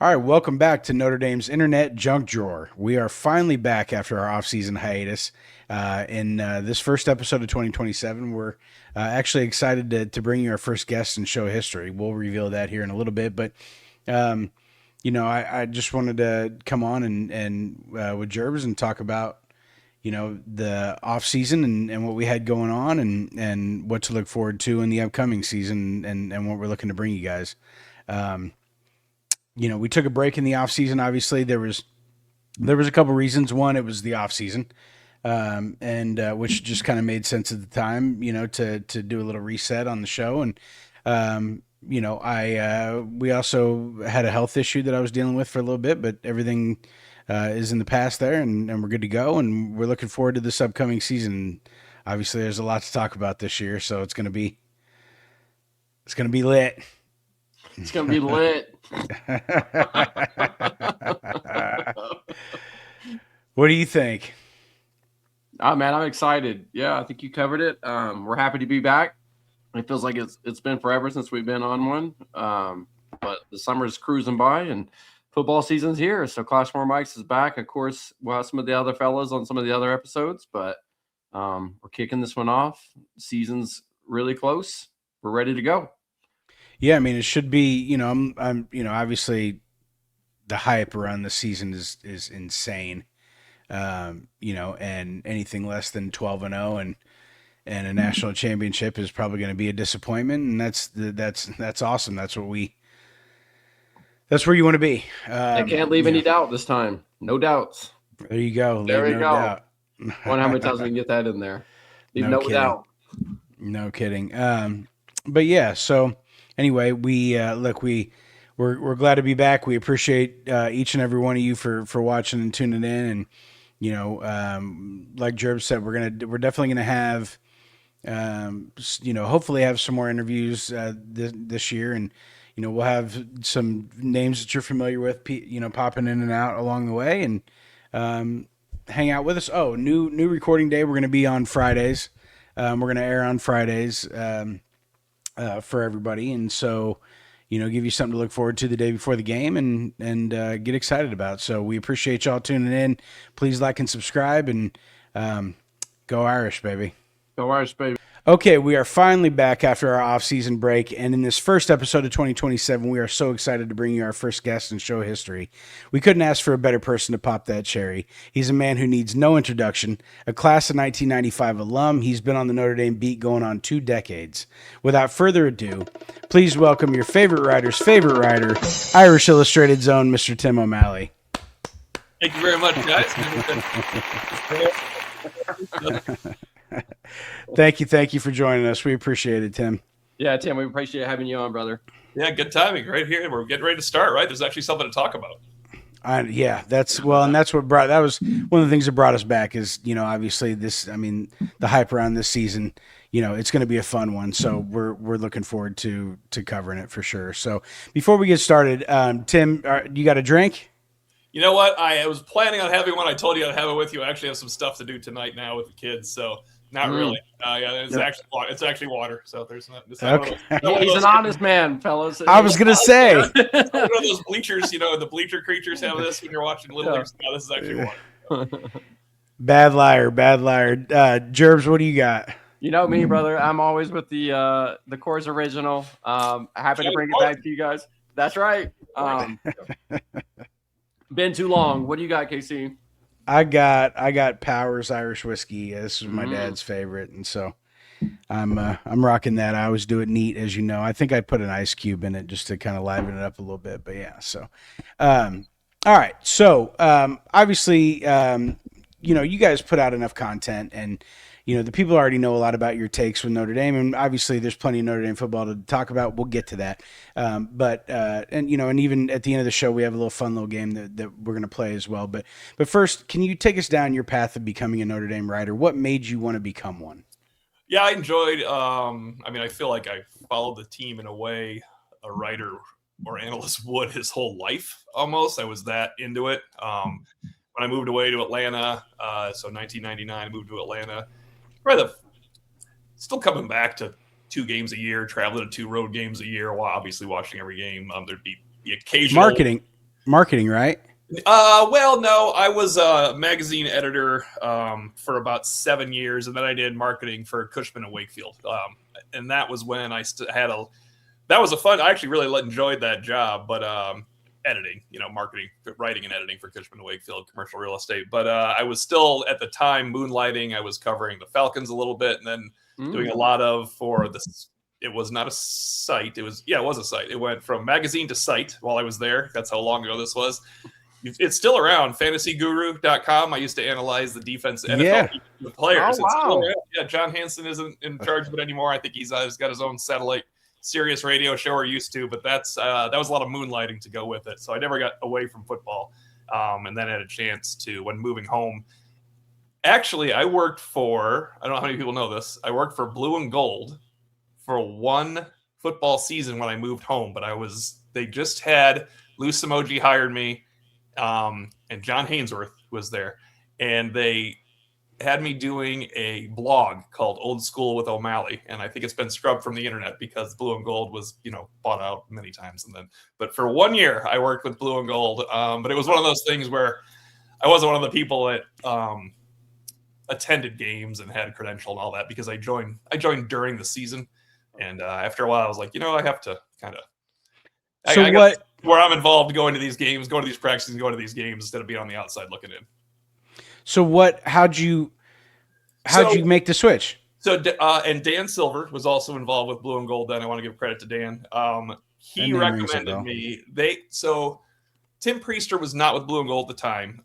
All right, welcome back to Notre Dame's Internet Junk Drawer. We are finally back after our off-season hiatus. In this first episode of 2027, we're actually excited to bring you our first guest in show history. We'll reveal that here in a little bit, but um, I just wanted to come on and with Jerbs and talk about the off season and what we had going on and what to look forward to in the upcoming season and what we're looking to bring you guys. Um, we took a break in the off season. Obviously, there was a couple reasons. One, it was the off season, and which just kind of made sense at the time. To do a little reset on the show, and I we also had a health issue that I was dealing with for a little bit, but everything is in the past there, and we're good to go, and we're looking forward to this upcoming season. Obviously, there's a lot to talk about this year, so it's gonna be lit. It's gonna be lit. What do you think? Oh man, I'm excited. Yeah, I think you covered it. We're happy to be back. It feels like it's been forever since we've been on one. But the summer's cruising by and football season's here. So Clash More Mics is back. Of course, we'll have some of the other fellas on some of the other episodes, but we're kicking this one off. Season's really close. We're ready to go. Yeah, I mean, it should be. Obviously, the hype around the season is insane. And anything less than 12-0 and a national championship is probably going to be a disappointment, and that's awesome. That's where you want to be. I can't leave any doubt this time. No doubts. There you go. There we no go. doubt. Wonder how many times we can get that in there. Leave no kidding. doubt. No kidding. But yeah. So anyway, we're glad to be back. We appreciate each and every one of you for watching and tuning in. And like Jerb said, we're definitely gonna have hopefully have some more interviews this year, and we'll have some names that you're familiar with, popping in and out along the way, and hang out with us. Oh, new recording day. We're gonna be on Fridays. We're gonna air on Fridays for everybody, and so give you something to look forward to the day before the game and get excited about. So we appreciate y'all tuning in. Please like and subscribe, and go Irish, baby. Go Irish, baby. Okay, we are finally back after our off-season break, and in this first episode of 2027, we are so excited to bring you our first guest in show history. We couldn't ask for a better person to pop that cherry. He's a man who needs no introduction, a class of 1995 alum. He's been on the Notre Dame beat going on 2 decades. Without further ado, please welcome your favorite writer's favorite writer, Irish Illustrated Zone, Mr. Tim O'Malley. Thank you very much, guys. Thank you for joining us. We appreciate it, Tim. Yeah, Tim, we appreciate having you on, brother. Yeah, good timing right here. We're getting ready to start, right? There's actually something to talk about. Yeah, and that's what that was one of the things that brought us back is, obviously the hype around this season, it's going to be a fun one. So we're looking forward to covering it for sure. So before we get started, Tim, you got a drink? You know what? I was planning on having one. I told you I'd have it with you. I actually have some stuff to do tonight now with the kids, so not really. It's actually water. So there's not. Okay. He's an honest man, fellas. I was gonna say. One of those bleachers, the bleacher creatures have this when you're watching Little League. No, this is actually water. Bad liar. Jerbs, what do you got? You know me, brother. I'm always with the Coors Original. Happy to bring it back to you guys. That's right. Been too long. What do you got, KC? I got Powers Irish Whiskey. This is my dad's favorite, and so I'm rocking that. I always do it neat, as you know. I think I put an ice cube in it just to kind of liven it up a little bit. But yeah, so all right. So obviously, you guys put out enough content, and the people already know a lot about your takes with Notre Dame, and obviously there's plenty of Notre Dame football to talk about. We'll get to that. But even at the end of the show, we have a little fun little game that we're going to play as well. But first, can you take us down your path of becoming a Notre Dame writer? What made you want to become one? Yeah, I enjoyed, I feel like I followed the team in a way a writer or analyst would his whole life almost. I was that into it. When I moved away to Atlanta, so 1999, I moved to Atlanta. Still coming back to 2 games a year, traveling to 2 road games a year, while obviously watching every game. There'd be the occasional marketing, right? Well, no, I was a magazine editor for about 7 years, and then I did marketing for Cushman and Wakefield. And that was when I had that was a fun. I actually really enjoyed that job, but editing, marketing, writing, and editing for Cushman and Wakefield commercial real estate. But I was still at the time moonlighting. I was covering the Falcons a little bit, and then doing a lot for this. It was not a site. It was a site. It went from magazine to site while I was there. That's how long ago this was. It's still around, fantasyguru.com. I used to analyze the defense, NFL the players. Oh, wow. Still around. Yeah, John Hansen isn't in charge of it anymore. I think he's got his own satellite Sirius radio show or used to, but that was a lot of moonlighting to go with it. So I never got away from football, and then had a chance to, when moving home. Actually, I worked for, I don't know how many people know this, I worked for Blue and Gold for one football season when I moved home, but they just had, Lou Samoji hired me, and John Hainsworth was there, and they had me doing a blog called Old School with O'Malley, and I think it's been scrubbed from the internet because Blue and Gold was, bought out many times. But for 1 year, I worked with Blue and Gold, but it was one of those things where I wasn't one of the people that attended games and had a credential and all that, because I joined during the season, and after a while, I was like, I have to kind of. So what? Where I'm involved, going to these games, going to these practices, and going to these games instead of being on the outside looking in. So how'd you make the switch? So, and Dan Silver was also involved with Blue and Gold. Then I want to give credit to Dan. He recommended me. Tim Priester was not with Blue and Gold at the time.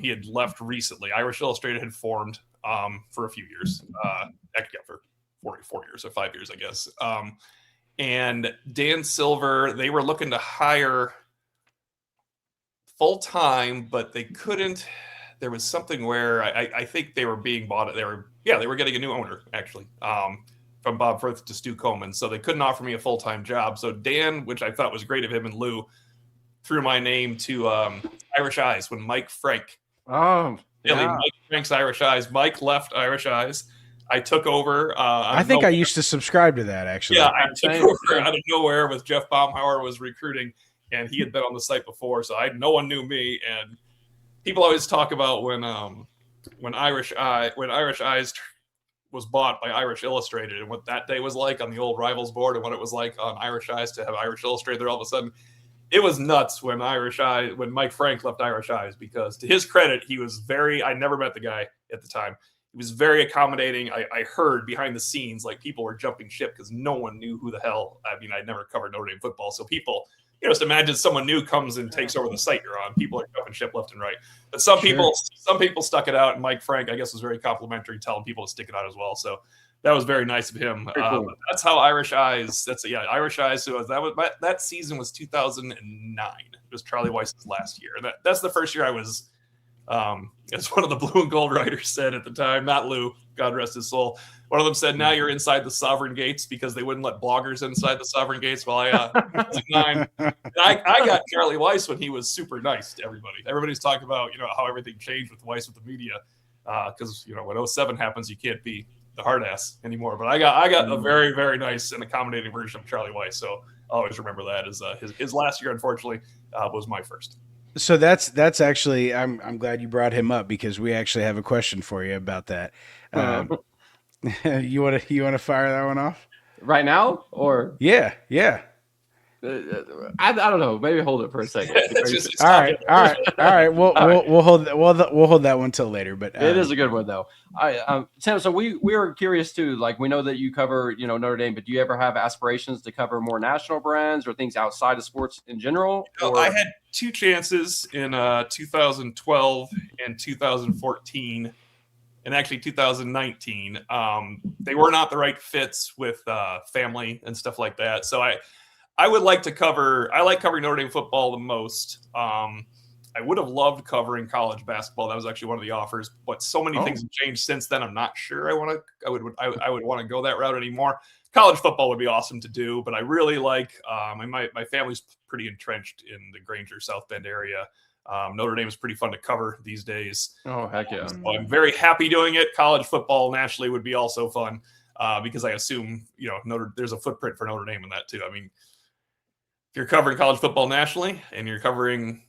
He had left recently. Irish Illustrated had formed for a few years. For 4 years or 5 years, I guess. And Dan Silver, they were looking to hire full time, but they couldn't. There was something where I think they were being bought. They were getting a new owner, actually, from Bob Firth to Stu Coleman. So they couldn't offer me a full-time job. So Dan, which I thought was great of him and Lou, threw my name to Irish Eyes when Mike Frank. Oh, yeah. Mike Frank's Irish Eyes. Mike left Irish Eyes. I took over. I think I used to subscribe to that, actually. Yeah, I took over out of nowhere with Jeff Baumhauer was recruiting, and he had been on the site before, so no one knew me. And people always talk about when Irish Eyes was bought by Irish Illustrated, and what that day was like on the old Rivals board, and what it was like on Irish Eyes to have Irish Illustrated there all of a sudden. It was nuts when Mike Frank left Irish Eyes, because to his credit, he was I never met the guy at the time. He was very accommodating. I heard behind the scenes, like, people were jumping ship because no one knew who the hell. I mean, I'd never covered Notre Dame football. So people, just imagine someone new comes and takes over the site you're on. People are jumping ship left and right. But some people stuck it out. And Mike Frank, I guess, was very complimentary, telling people to stick it out as well. So that was very nice of him. Cool. That's how Irish Eyes. Irish Eyes. So that season was 2009. It was Charlie Weiss's last year. That's the first year I was. As one of the Blue and Gold writers said at the time, not Lou, God rest his soul. One of them said, "Now you're inside the sovereign gates," because they wouldn't let bloggers inside the sovereign gates. While I was at 9, and I got Charlie Weiss when he was super nice to everybody. Everybody's talking about how everything changed with Weiss with the media, because when 07 happens, you can't be the hard ass anymore. But I got a very, very nice and accommodating version of Charlie Weiss. So I'll always remember that as his last year, unfortunately, was my first. So that's actually, I'm glad you brought him up, because we actually have a question for you about that. You want to fire that one off right now, or yeah. I don't know. Maybe hold it for a second. All right. We'll hold that one till later. But it is a good one, though. Tim, so we were curious too. Like, we know that you cover Notre Dame, but do you ever have aspirations to cover more national brands or things outside of sports in general? I had 2 chances in 2012 and 2014. And actually 2019, they were not the right fits with family and stuff like that. So I would like to I like covering Notre Dame football the most. I would have loved covering college basketball. That was actually one of the offers, but so many things have changed since then. I'm not sure I would want to go that route anymore. College football would be awesome to do, but I really like, my family's pretty entrenched in the Granger, South Bend area. Notre Dame is pretty fun to cover these days. Oh, heck yeah. So I'm very happy doing it. College football nationally would be also fun, because I assume, there's a footprint for Notre Dame in that too. I mean, if you're covering college football nationally and you're covering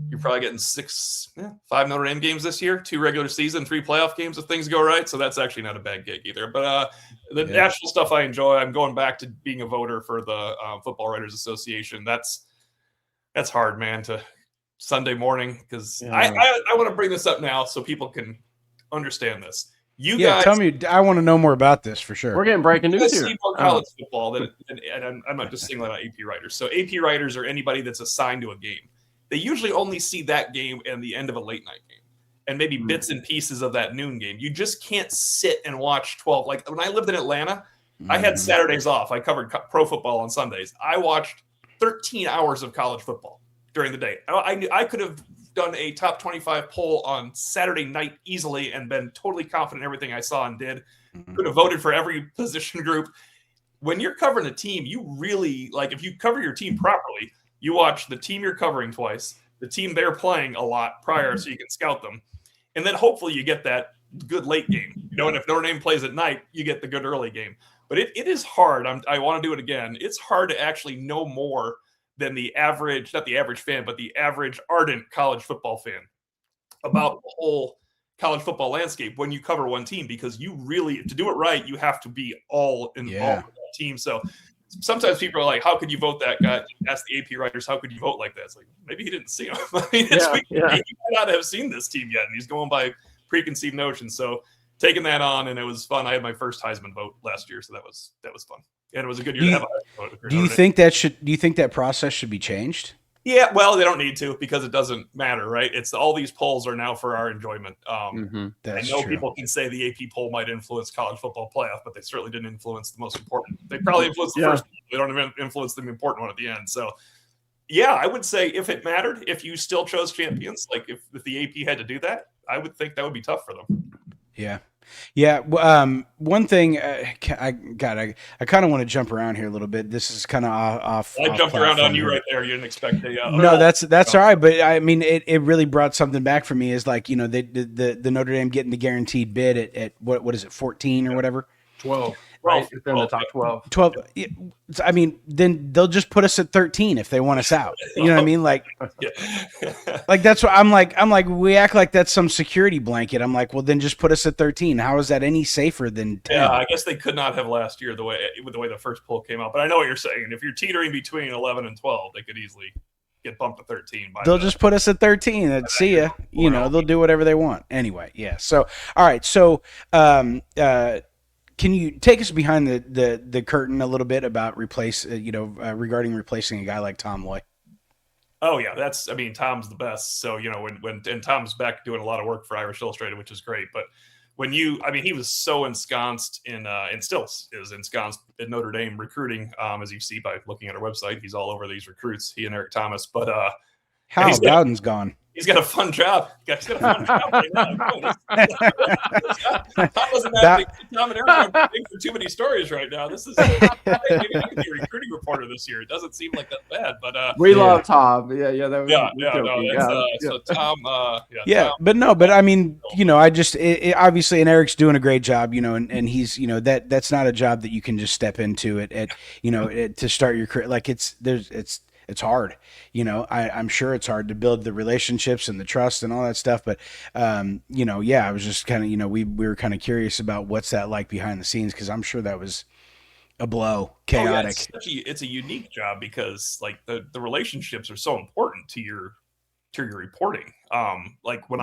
you're probably getting 5 Notre Dame games this year, 2 regular season, 3 playoff games if things go right. So that's actually not a bad gig either. But the national stuff I enjoy. I'm going back to being a voter for the Football Writers Association. That's hard, man, to Sunday morning, because I want to bring this up now so people can understand this. You guys, tell me. I want to know more about this for sure. We're getting breaking news here. See more college football and I'm not just singling out AP writers. So AP writers are anybody that's assigned to a game. They usually only see that game and the end of a late night game and maybe bits and pieces of that noon game. You just can't sit and watch 12. Like when I lived in Atlanta, I had Saturdays off. I covered pro football on Sundays. I watched 13 hours of college football during the day. I could have done a top 25 poll on Saturday night easily and been totally confident in everything I saw and did. Could have voted for every position group. When you're covering a team, you really, like, if you cover your team properly, you watch the team you're covering twice, the team they're playing a lot prior so you can scout them. And then hopefully you get that good late game. And if Notre Dame plays at night, you get the good early game. But it is hard. I want to do it again. It's hard to actually know more than the average, not the average fan, but the average ardent college football fan about the whole college football landscape when you cover one team, because you really, to do it right, you have to be all involved with that team. So sometimes people are like, how could you vote that guy? Ask the AP writers, how could you vote like that? It's like, maybe he didn't see him. I mean, he might not have seen this team yet, and he's going by preconceived notions. So taking that on, and it was fun. I had my first Heisman vote last year, so that was fun. And it was a good year to have a Heisman vote. Do you think that process should be changed? Yeah, well, they don't need to, because it doesn't matter, right? It's all these polls are now for our enjoyment. I know people can say the AP poll might influence college football playoff, but they certainly didn't influence the most important. They probably influenced the first. They don't even influence the important one at the end. So, yeah, I would say if it mattered, if you still chose champions, like if the AP had to do that, I would think that would be tough for them. Yeah. Yeah. One thing I kind of want to jump around here a little bit. This is kind of off. I jumped around on you right there. You didn't expect a. No, that's all right. But I mean, it really brought something back for me. Is like, the Notre Dame getting the guaranteed bid at what is it, 14 or whatever? 12. Right, it's in the top 12. 12. I mean, then they'll just put us at 13 if they want us out. You know what I mean? Like, like that's what I'm like. We act like that's some security blanket. I'm like, well, then just put us at 13. How is that any safer than 10? Yeah, I guess they could not have last year the way the first poll came out. But I know what you're saying. If you're teetering between 11 and 12, they could easily get bumped to 13. They'll just put us at 13 and see ya. They'll do whatever they want anyway. Yeah. So, all right. So, can you take us behind the curtain a little bit about regarding replacing a guy like Tom Loy? Oh yeah, Tom's the best. So when Tom's back doing a lot of work for Irish Illustrated, which is great. But he was so ensconced in and still is ensconced in Notre Dame recruiting, as you see by looking at our website. He's all over these recruits. He and Eric Thomas. But Hal Bowden's gone. He's got a fun job. He's got a fun job right now. Tom and Eric are big for too many stories right now. This is maybe I could be a recruiting reporter this year. It doesn't seem like that bad, but we love Tom. So Tom, Tom, but I mean, obviously, and Eric's doing a great job, and he's, that's not a job that you can just step into to start your career. Like it's hard, I'm sure it's hard to build the relationships and the trust and all that stuff. But, I was just kind of, we were kind of curious about what's that like behind the scenes, because I'm sure that was a blow, chaotic. It's a unique job because like the relationships are so important to your reporting. Like when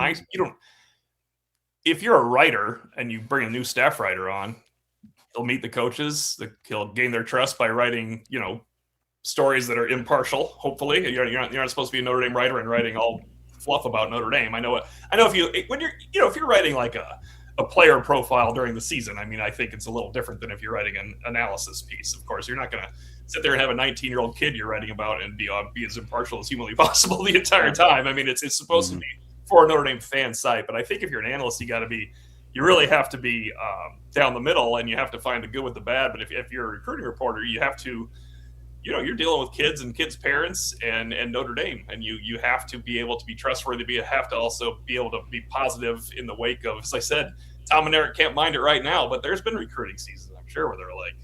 if you're a writer and you bring a new staff writer on, he'll meet the coaches, he'll gain their trust by writing, stories that are impartial. Hopefully, you're not supposed to be a Notre Dame writer and writing all fluff about Notre Dame. I know if you're writing like a player profile during the season, I think it's a little different than if you're writing an analysis piece. Of course, you're not going to sit there and have a 19-year-old kid you're writing about and be as impartial as humanly possible the entire time. It's supposed to be for a Notre Dame fan site, but I think if you're an analyst, you really have to be down the middle, and you have to find the good with the bad. But if you're a recruiting reporter, you have to. You're dealing with kids and kids' parents and Notre Dame, and you have to be able to be trustworthy. You have to also be able to be positive in the wake of, as I said, Tom and Eric can't mind it right now, but there's been recruiting seasons, I'm sure, where they're like,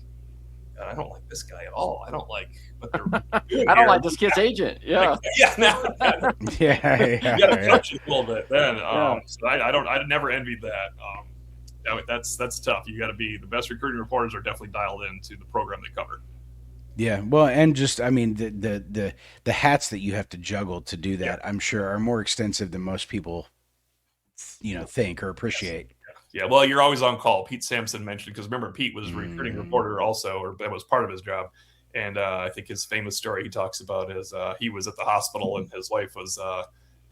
God, I don't like this guy at all. I don't like what they're doing I don't here. like this kid's agent. Yeah. Yeah, now Yeah, you got to yeah. coach it a little bit then. Yeah. So I never envied that. That's tough. You got to be the best recruiting reporters are definitely dialed into the program they cover. Yeah, well, and just I mean the hats that you have to juggle to do that, I'm sure, are more extensive than most people, think or appreciate. Yeah, well, you're always on call. Pete Sampson mentioned, because remember, Pete was a recruiting reporter also, or that was part of his job. And I think his famous story he talks about is he was at the hospital and his wife was,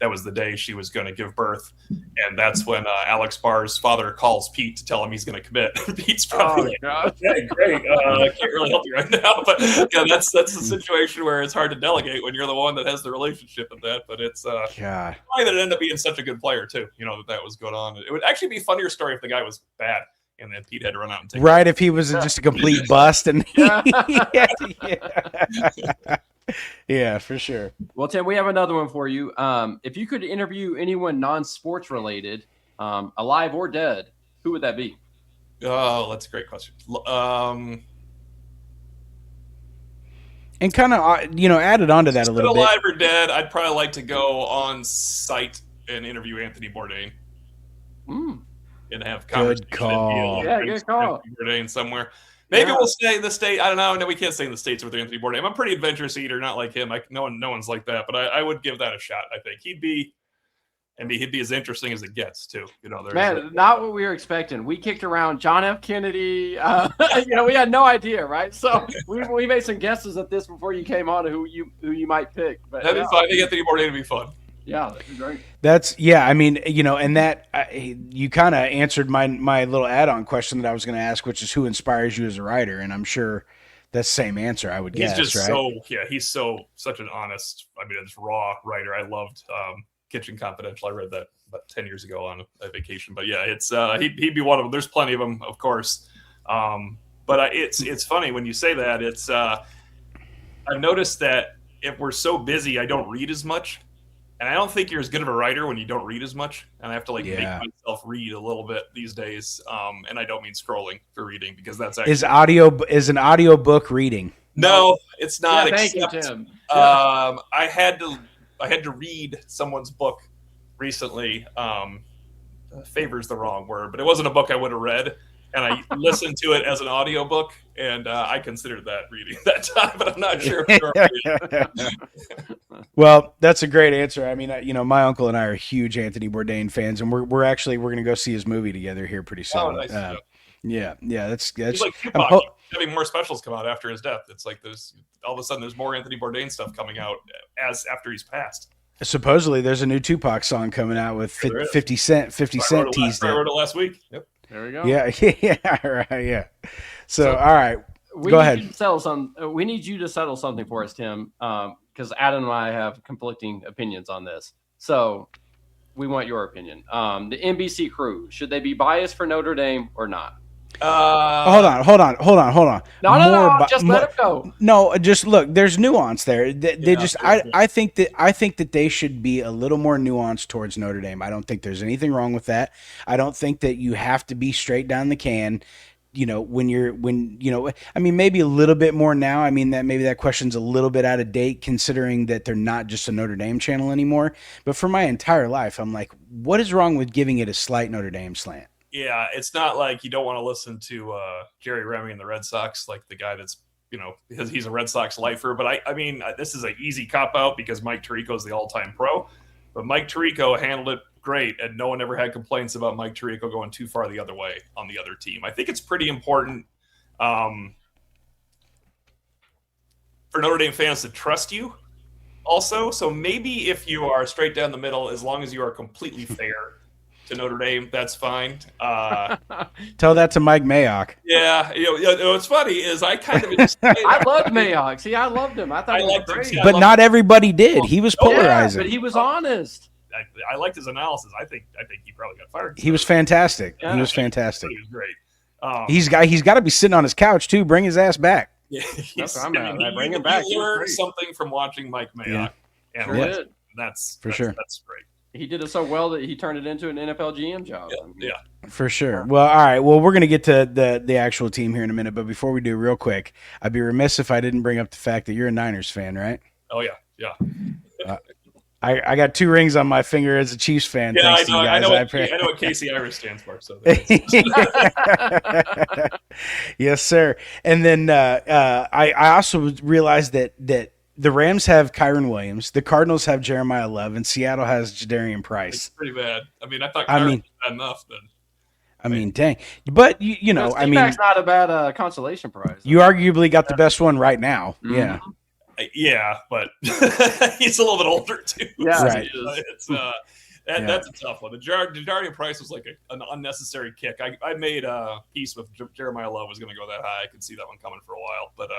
that was the day she was going to give birth. And that's when Alex Barr's father calls Pete to tell him he's going to commit. Pete's probably like, okay, great. I can't really help you right now. But yeah, that's the situation where it's hard to delegate when you're the one that has the relationship with that. But it's God. probably that it ended up being such a good player too, that was going on. It would actually be a funnier story if the guy was bad and then Pete had to run out and take Right, if he was just a complete bust and yeah, for sure. Well, Tim, we have another one for you. If you could interview anyone non-sports related, alive or dead, who would that be? Oh, that's a great question. And kind of added on to that a little bit. Alive or dead, I'd probably like to go on site and interview Anthony Bourdain. And have conversation. Good call. Yeah, good call. Bourdain somewhere. Maybe we'll stay in the state. I don't know. No, we can't stay in the States with Anthony Bourdain. I'm a pretty adventurous eater, not like him. No one's like that. But I would give that a shot. I think he'd be as interesting as it gets too. Man, not what we were expecting. We kicked around John F. Kennedy. We had no idea, right? So we made some guesses at this before you came on who you might pick. But that'd be fun. I think Anthony Bourdain would be fun. Yeah, that'd be great. I mean, and that you kind of answered my little add-on question that I was going to ask, which is who inspires you as a writer, and I'm sure that's the same answer. I would guess. He's just right? he's such an honest. I mean, it's raw writer. I loved Kitchen Confidential. I read that about 10 years ago on a vacation. But yeah, it's he'd be one of them. There's plenty of them, of course. But it's funny when you say that. It's I've noticed that if we're so busy, I don't read as much. And I don't think you're as good of a writer when you don't read as much. And I have to make myself read a little bit these days. And I don't mean scrolling for reading because that's actually is an audio book reading. No, it's not. Yeah, thank you, Tim. I had to read someone's book recently. Favor's the wrong word, but it wasn't a book I would have read. And I listened to it as an audiobook, and I considered that reading that time, but I'm not sure. Well, that's a great answer. I mean, my uncle and I are huge Anthony Bourdain fans, and we're going to go see his movie together here pretty soon. Oh, nice. Yeah, that's He's like Tupac. Having more specials come out after his death. It's like there's all of a sudden there's more Anthony Bourdain stuff coming out after he's passed. Supposedly, there's a new Tupac song coming out with 50 Cent. 50 Cent teased it. I wrote it last week. Yep. There we go. Yeah, right, yeah. So all right, go ahead. We need you to settle something for us, Tim, because Adam and I have conflicting opinions on this. So we want your opinion. The NBC crew, should they be biased for Notre Dame or not? Hold on. No, just let it go. No, just look. There's nuance there. I think that they should be a little more nuanced towards Notre Dame. I don't think there's anything wrong with that. I don't think that you have to be straight down the can. I mean, maybe a little bit more now. I mean, that question's a little bit out of date considering that they're not just a Notre Dame channel anymore. But for my entire life, I'm like, what is wrong with giving it a slight Notre Dame slant? Yeah, it's not like you don't want to listen to Jerry Remy and the Red Sox, like the guy that's, because he's a Red Sox lifer. But I mean, this is an easy cop-out because Mike Tirico is the all-time pro. But Mike Tirico handled it great, and no one ever had complaints about Mike Tirico going too far the other way on the other team. I think it's pretty important for Notre Dame fans to trust you also. So maybe if you are straight down the middle, as long as you are completely fair to Notre Dame, that's fine. Tell that to Mike Mayock. Yeah, what's funny is I kind of I loved Mayock. See, I loved him. I thought he was great. But not everybody did. He was polarizing. But he was honest. I liked his analysis. I think he probably got fired. He was fantastic. Yeah. He was fantastic. He was great. He's got to be sitting on his couch too. Bring his ass back. Yeah, that's what I'm at. Bring him back. You learned something from watching Mike Mayock, and Sure did. that's sure. That's great. he did it so well that he turned it into an NFL GM job. Yeah. For sure. Well, all right. Well, we're going to get to the actual team here in a minute, but before we do, real quick, I'd be remiss if I didn't bring up the fact that you're a Niners fan, right? Oh yeah. I got 2 rings on my finger as a Chiefs fan. Yeah, Thanks to you guys. I know what Casey Irish stands for. So Yes, sir. And then I also realized that the Rams have Kyron Williams, the Cardinals have Jeremiah Love, and Seattle has Jadarian Price. it's pretty bad. I mean, I thought I Kyron mean- was bad enough. Then I mean, dang. But you know, I mean, T-Mac's not a bad consolation prize. you arguably got the best one right now. Mhm. Yeah. yeah, but he's a little bit older too. Yeah, Right. he is. It's Yeah. that's a tough one. The Jardine Price was like an unnecessary kick. I made a piece with Jeremiah Love was going to go that high. I could see that one coming for a while, but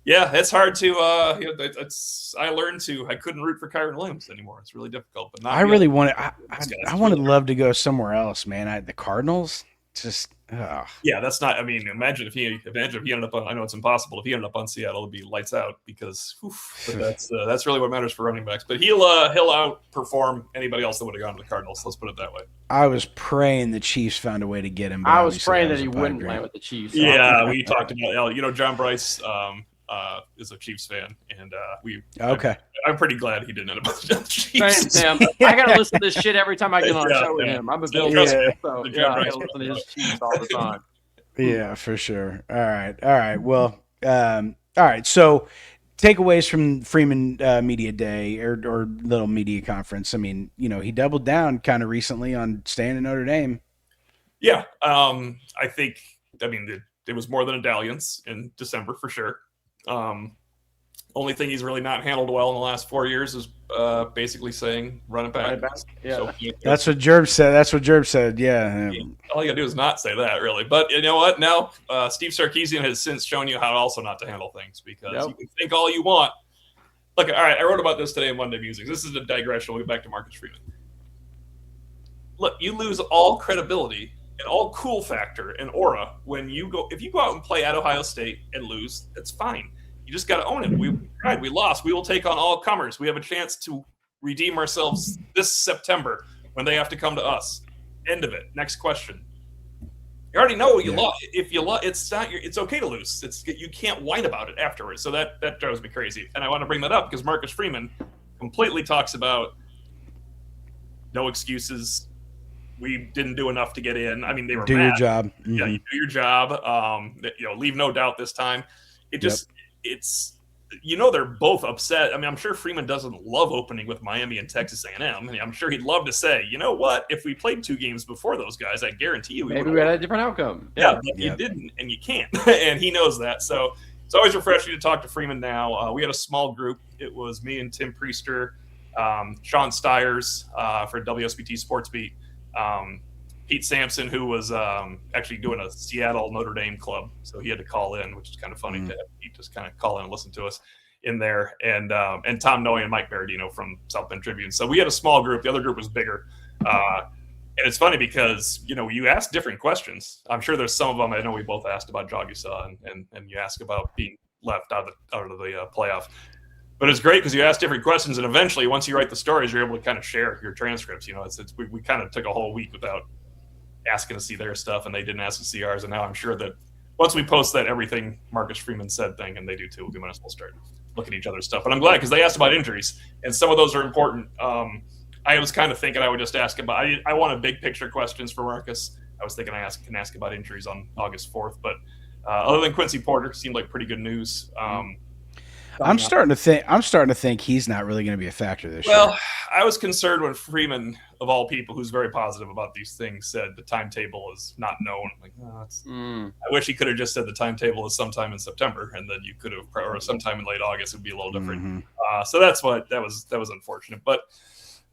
yeah, it's hard to. I learned I couldn't root for Kyron Williams anymore. It's really difficult. But not I really wanted I guys wanted really- Love to go somewhere else, man. The Cardinals just Yeah, that's not. I mean, imagine if he ended up on. I know it's impossible. If he ended up on Seattle, it'd be lights out because but that's really what matters for running backs. But he'll outperform anybody else that would have gone to the Cardinals. Let's put it that way. I was praying the Chiefs found a way to get him. But I was obviously praying that was he a pipe wouldn't dream. land with the Chiefs. Yeah, we talked about. John Bryce is a Chiefs fan, and Okay. I'm pretty glad he didn't end up with the Chiefs. Same, Sam. I gotta listen to this shit every time I get on a Yeah, show with yeah. him. I'm a So Bill trust fan, me, so the yeah, John I Bryce gotta listen to his Chiefs all the time. Yeah, for sure. All right. Well, all right. So, takeaways from Freeman Media Day or little media conference. I mean, he doubled down kind of recently on staying in Notre Dame. Yeah, I think. I mean, it was more than a dalliance in December for sure. Only thing he's really not handled well in the last 4 years is basically saying run it back. Right back. Yeah. So, That's what Jerb said. Yeah. all you gotta do is not say that, really. But you know what? Now Steve Sarkisian has since shown you how also not to handle things because Yep. you can think all you want. Look, all right, I wrote about this today in Monday Music. This is a digression. We'll get back to Marcus Freeman. Look, you lose all credibility and all cool factor and aura when if you go out and play at Ohio State and lose, that's fine. You just got to own it. We tried, we lost. We will take on all comers. We have a chance to redeem ourselves this September when they have to come to us. End of it. Next question. You already know you lost. If you lost, it's okay to lose. You can't whine about it afterwards. So that drives me crazy. And I want to bring that up because Marcus Freeman completely talks about no excuses. We didn't do enough to get in. I mean, they were Do mad. your job. Yeah, you do your job. Leave no doubt this time. It just they're both upset. I mean, I'm sure Freeman doesn't love opening with Miami and Texas A&M. And I'm sure he'd love to say, you know what? If we played 2 games before those guys, I guarantee you Maybe we had a different outcome. yeah, but you didn't, and you can't, and he knows that. So it's always refreshing to talk to Freeman now. We had a small group. It was me and Tim Priester, Sean Stiers for WSBT Sports Beat, Pete Sampson, who was actually doing a Seattle Notre Dame club, so he had to call in, which is kind of funny to have Pete just kind of call in and listen to us in there, and Tom Noe and Mike Berardino from South Bend Tribune. So we had a small group. The other group was bigger. And it's funny because, you ask different questions. I'm sure there's some of them I know we both asked about Jagusa and you ask about being left out of the playoff. But it's great because you ask different questions, and eventually, once you write the stories, you're able to kind of share your transcripts. We kind of took a whole week without asking to see their stuff, and they didn't ask to see ours. And now I'm sure that once we post that everything Marcus Freeman said thing, and they do too, we might as well start looking at each other's stuff. But I'm glad because they asked about injuries, and some of those are important. I was kind of thinking I would just ask about. I wanted big picture questions for Marcus. I was thinking I can ask about injuries on August 4th, but other than Quincy Porter, seemed like pretty good news. I'm starting to think he's not really going to be a factor this year. Well, I was concerned when Freeman, of all people, who's very positive about these things, said the timetable is not known. Like, I wish he could have just said the timetable is sometime in September, and then you could have, or sometime in late August, it would be a little different. So that was unfortunate. But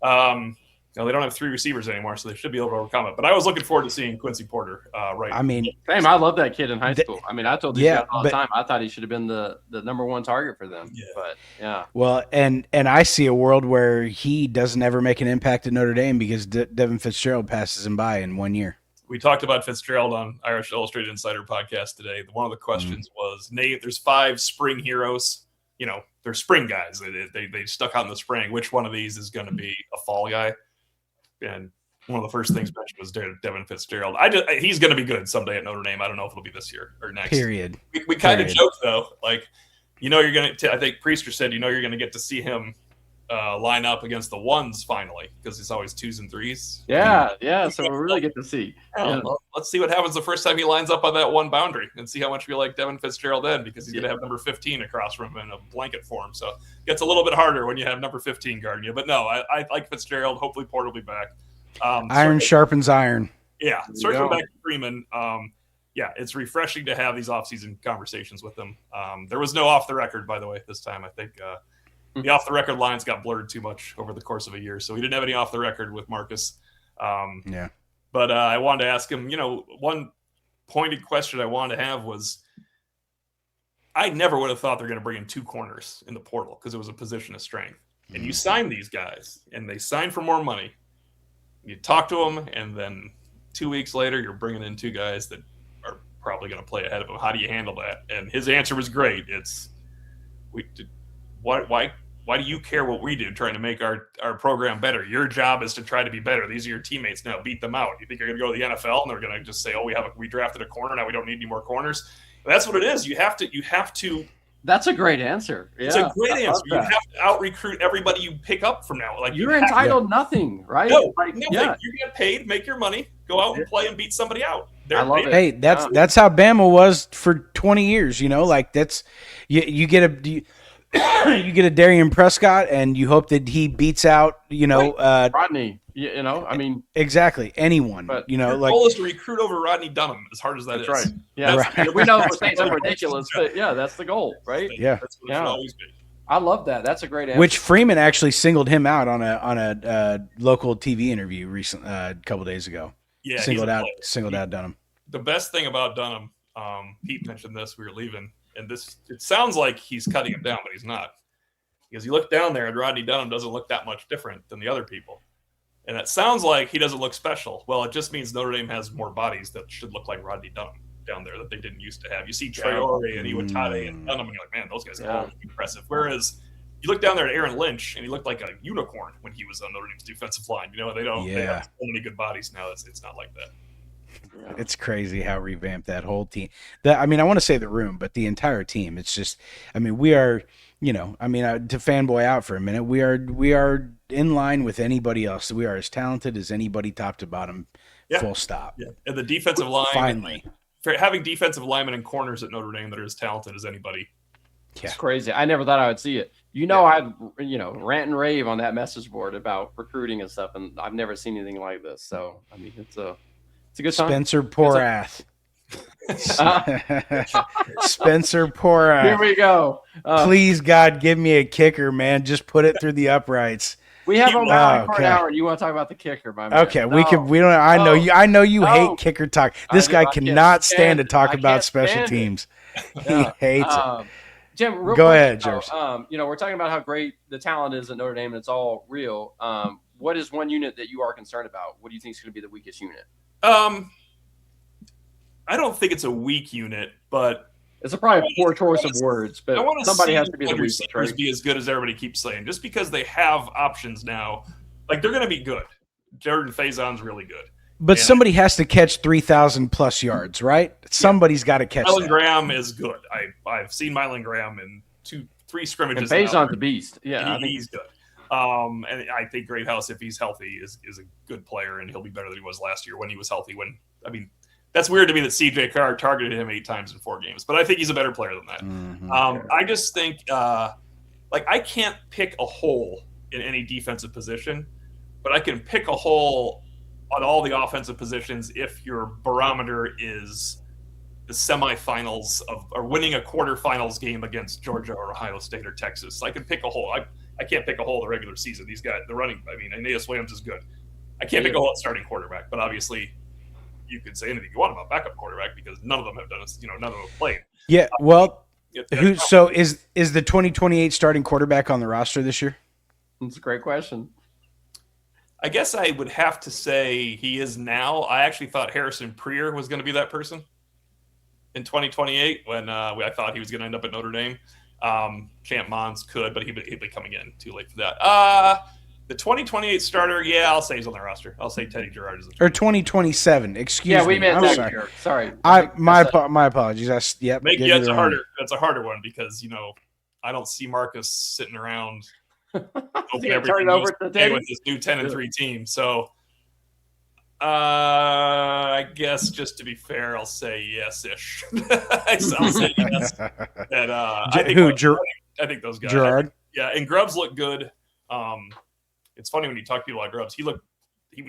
they don't have 3 receivers anymore, so they should be able to overcome it. But I was looking forward to seeing Quincy Porter. Right. I mean, Same. I love that kid in high school. I mean, I told these Yeah, guys all the but- time. I thought he should have been the number 1 target for them. Yeah. But yeah, well, and I see a world where he doesn't ever make an impact at Notre Dame because Devin Fitzgerald passes him by in 1 year. We talked about Fitzgerald on Irish Illustrated Insider podcast today. One of the questions was, name. There's 5 spring heroes. they're spring guys. They stuck out in the spring. Which one of these is going to be a fall guy? And one of the first things mentioned was Devin Fitzgerald. He's going to be good someday at Notre Dame. I don't know if it'll be this year or next. Period. We kind of joke though, like, you're going to. I think Priester said, you're going to get to see him line up against the ones finally, because it's always 2s and 3s. Yeah. So we'll really get to see. Yeah. Well, let's see what happens the first time he lines up on that one boundary, and see how much we like Devin Fitzgerald then, because he's going to have number 15 across from him in a blanket form. So it gets a little bit harder when you have number 15 guarding you. But no, I like Fitzgerald. Hopefully Porter will be back. Iron sharpens iron. Yeah, circling back to Freeman. Yeah, it's refreshing to have these offseason conversations with him. There was no off the record, by the way, this time. I think the off the record lines got blurred too much over the course of a year, so we didn't have any off the record with Marcus. Yeah, but I wanted to ask him. One pointed question I wanted to have was, I never would have thought they're going to bring in 2 corners in the portal, because it was a position of strength. And you sign these guys, and they sign for more money. You talk to them, and then 2 weeks later, you're bringing in 2 guys that are probably going to play ahead of him. How do you handle that? And his answer was great. It's, why do you care what we do trying to make our program better? Your job is to try to be better. These are your teammates now. Beat them out. You think you're going to go to the NFL and they're going to just say, "Oh, we drafted a corner. Now we don't need any more corners." But that's what it is. You have to. That's a great answer. Yeah, it's a great answer. You have to out recruit everybody you pick up from now. Like, you're entitled nothing, right? No, like, you get paid, make your money, go out and play and beat somebody out. I love it. Hey, that's how Bama was for 20 years. Like, that's you get a Darian Prescott, and you hope that he beats out Rodney. I mean, exactly anyone. But your goal is to recruit over Rodney Dunham, as hard as that is. Right. Yeah, right. We know we're saying something ridiculous, but yeah, that's the goal, right? Yeah, that's what it should always be. I love that. That's a great answer. Which Freeman actually singled him out on a local TV interview a couple days ago. Yeah, singled out Dunham. The best thing about Dunham, Pete mentioned this. We were leaving, and it sounds like he's cutting him down, but he's not, because you look down there and Rodney Dunham doesn't look that much different than the other people. And it sounds like he doesn't look special. Well, it just means Notre Dame has more bodies that should look like Rodney Dunham down there that they didn't used to have. You see Traore and Iwatade and Dunham, and you're like, man, those guys are impressive. Whereas you look down there at Aaron Lynch, and he looked like a unicorn when he was on Notre Dame's defensive line. They have so many good bodies now. It's not like that. Yeah. It's crazy how revamped that whole team. I want to say the room, but the entire team. It's just, we are, to fanboy out for a minute, we are in line with anybody else. We are as talented as anybody, top to bottom, full stop. Yeah, and the defensive line, finally, having defensive linemen and corners at Notre Dame that are as talented as anybody. Yeah. It's crazy. I never thought I would see it. I'd rant and rave on that message board about recruiting and stuff, and I've never seen anything like this. So it's a good time. Spencer Porath. Spencer Porath. Here we go. Please, God, give me a kicker, man. Just put it through the uprights. We have O'Malley for an hour, and you want to talk about the kicker, my man? Okay, we don't. I know you hate kicker talk. This guy cannot stand to talk about special teams. He hates it. Jim, go ahead, Jefferson. We're talking about how great the talent is at Notre Dame, and it's all real. What is one unit that you are concerned about? What do you think is going to be the weakest unit? I don't think it's a weak unit, but it's probably a poor choice of words. But somebody has to be the weakest, right? Be as good as everybody keeps saying. Just because they have options now, like, they're going to be good. Jordan Faison's really good. But somebody has to catch 3,000 plus yards, right? Somebody's got to catch that. Mylan Graham is good. I've seen Mylan Graham in 2-3 scrimmages. And Faison's a beast. Yeah, I think he's good. And I think Greathouse, if he's healthy, is a good player, and he'll be better than he was last year when he was healthy. That's weird to me that CJ Carr targeted him 8 times in 4 games, but I think he's a better player than that. Mm-hmm. I just think, I can't pick a hole in any defensive position, but I can pick a hole on all the offensive positions if your barometer is the semifinals or winning a quarterfinals game against Georgia or Ohio State or Texas. I can pick a hole. I can't pick a hole in the regular season. These guys, the running, Aeneas Williams is good. I can't pick a hole at starting quarterback, but obviously you could say anything you want about backup quarterback because none of them have done it. None of them have played. Yeah. Well, so is the 2028 starting quarterback on the roster this year? That's a great question. I guess I would have to say he is now. I actually thought Harrison Prier was going to be that person in 2028 when I thought he was going to end up at Notre Dame. Champ Mons could, but he'd be coming in too late for that. The 2028 starter, yeah, I'll say he's on the roster. I'll say Teddy Gerard is. Or 2027. Excuse me. Yeah, we meant I'm next sorry. year. Sorry. My apologies. Yep. That's a harder one because I don't see Marcus sitting around hoping everything goes okay with this new 10-3 team. So I guess just to be fair, I'll say yes-ish. I'll say yes. And, I think those guys. Gerard. Yeah, and Grubbs looked good. It's funny when you talk to people like Grubbs. He was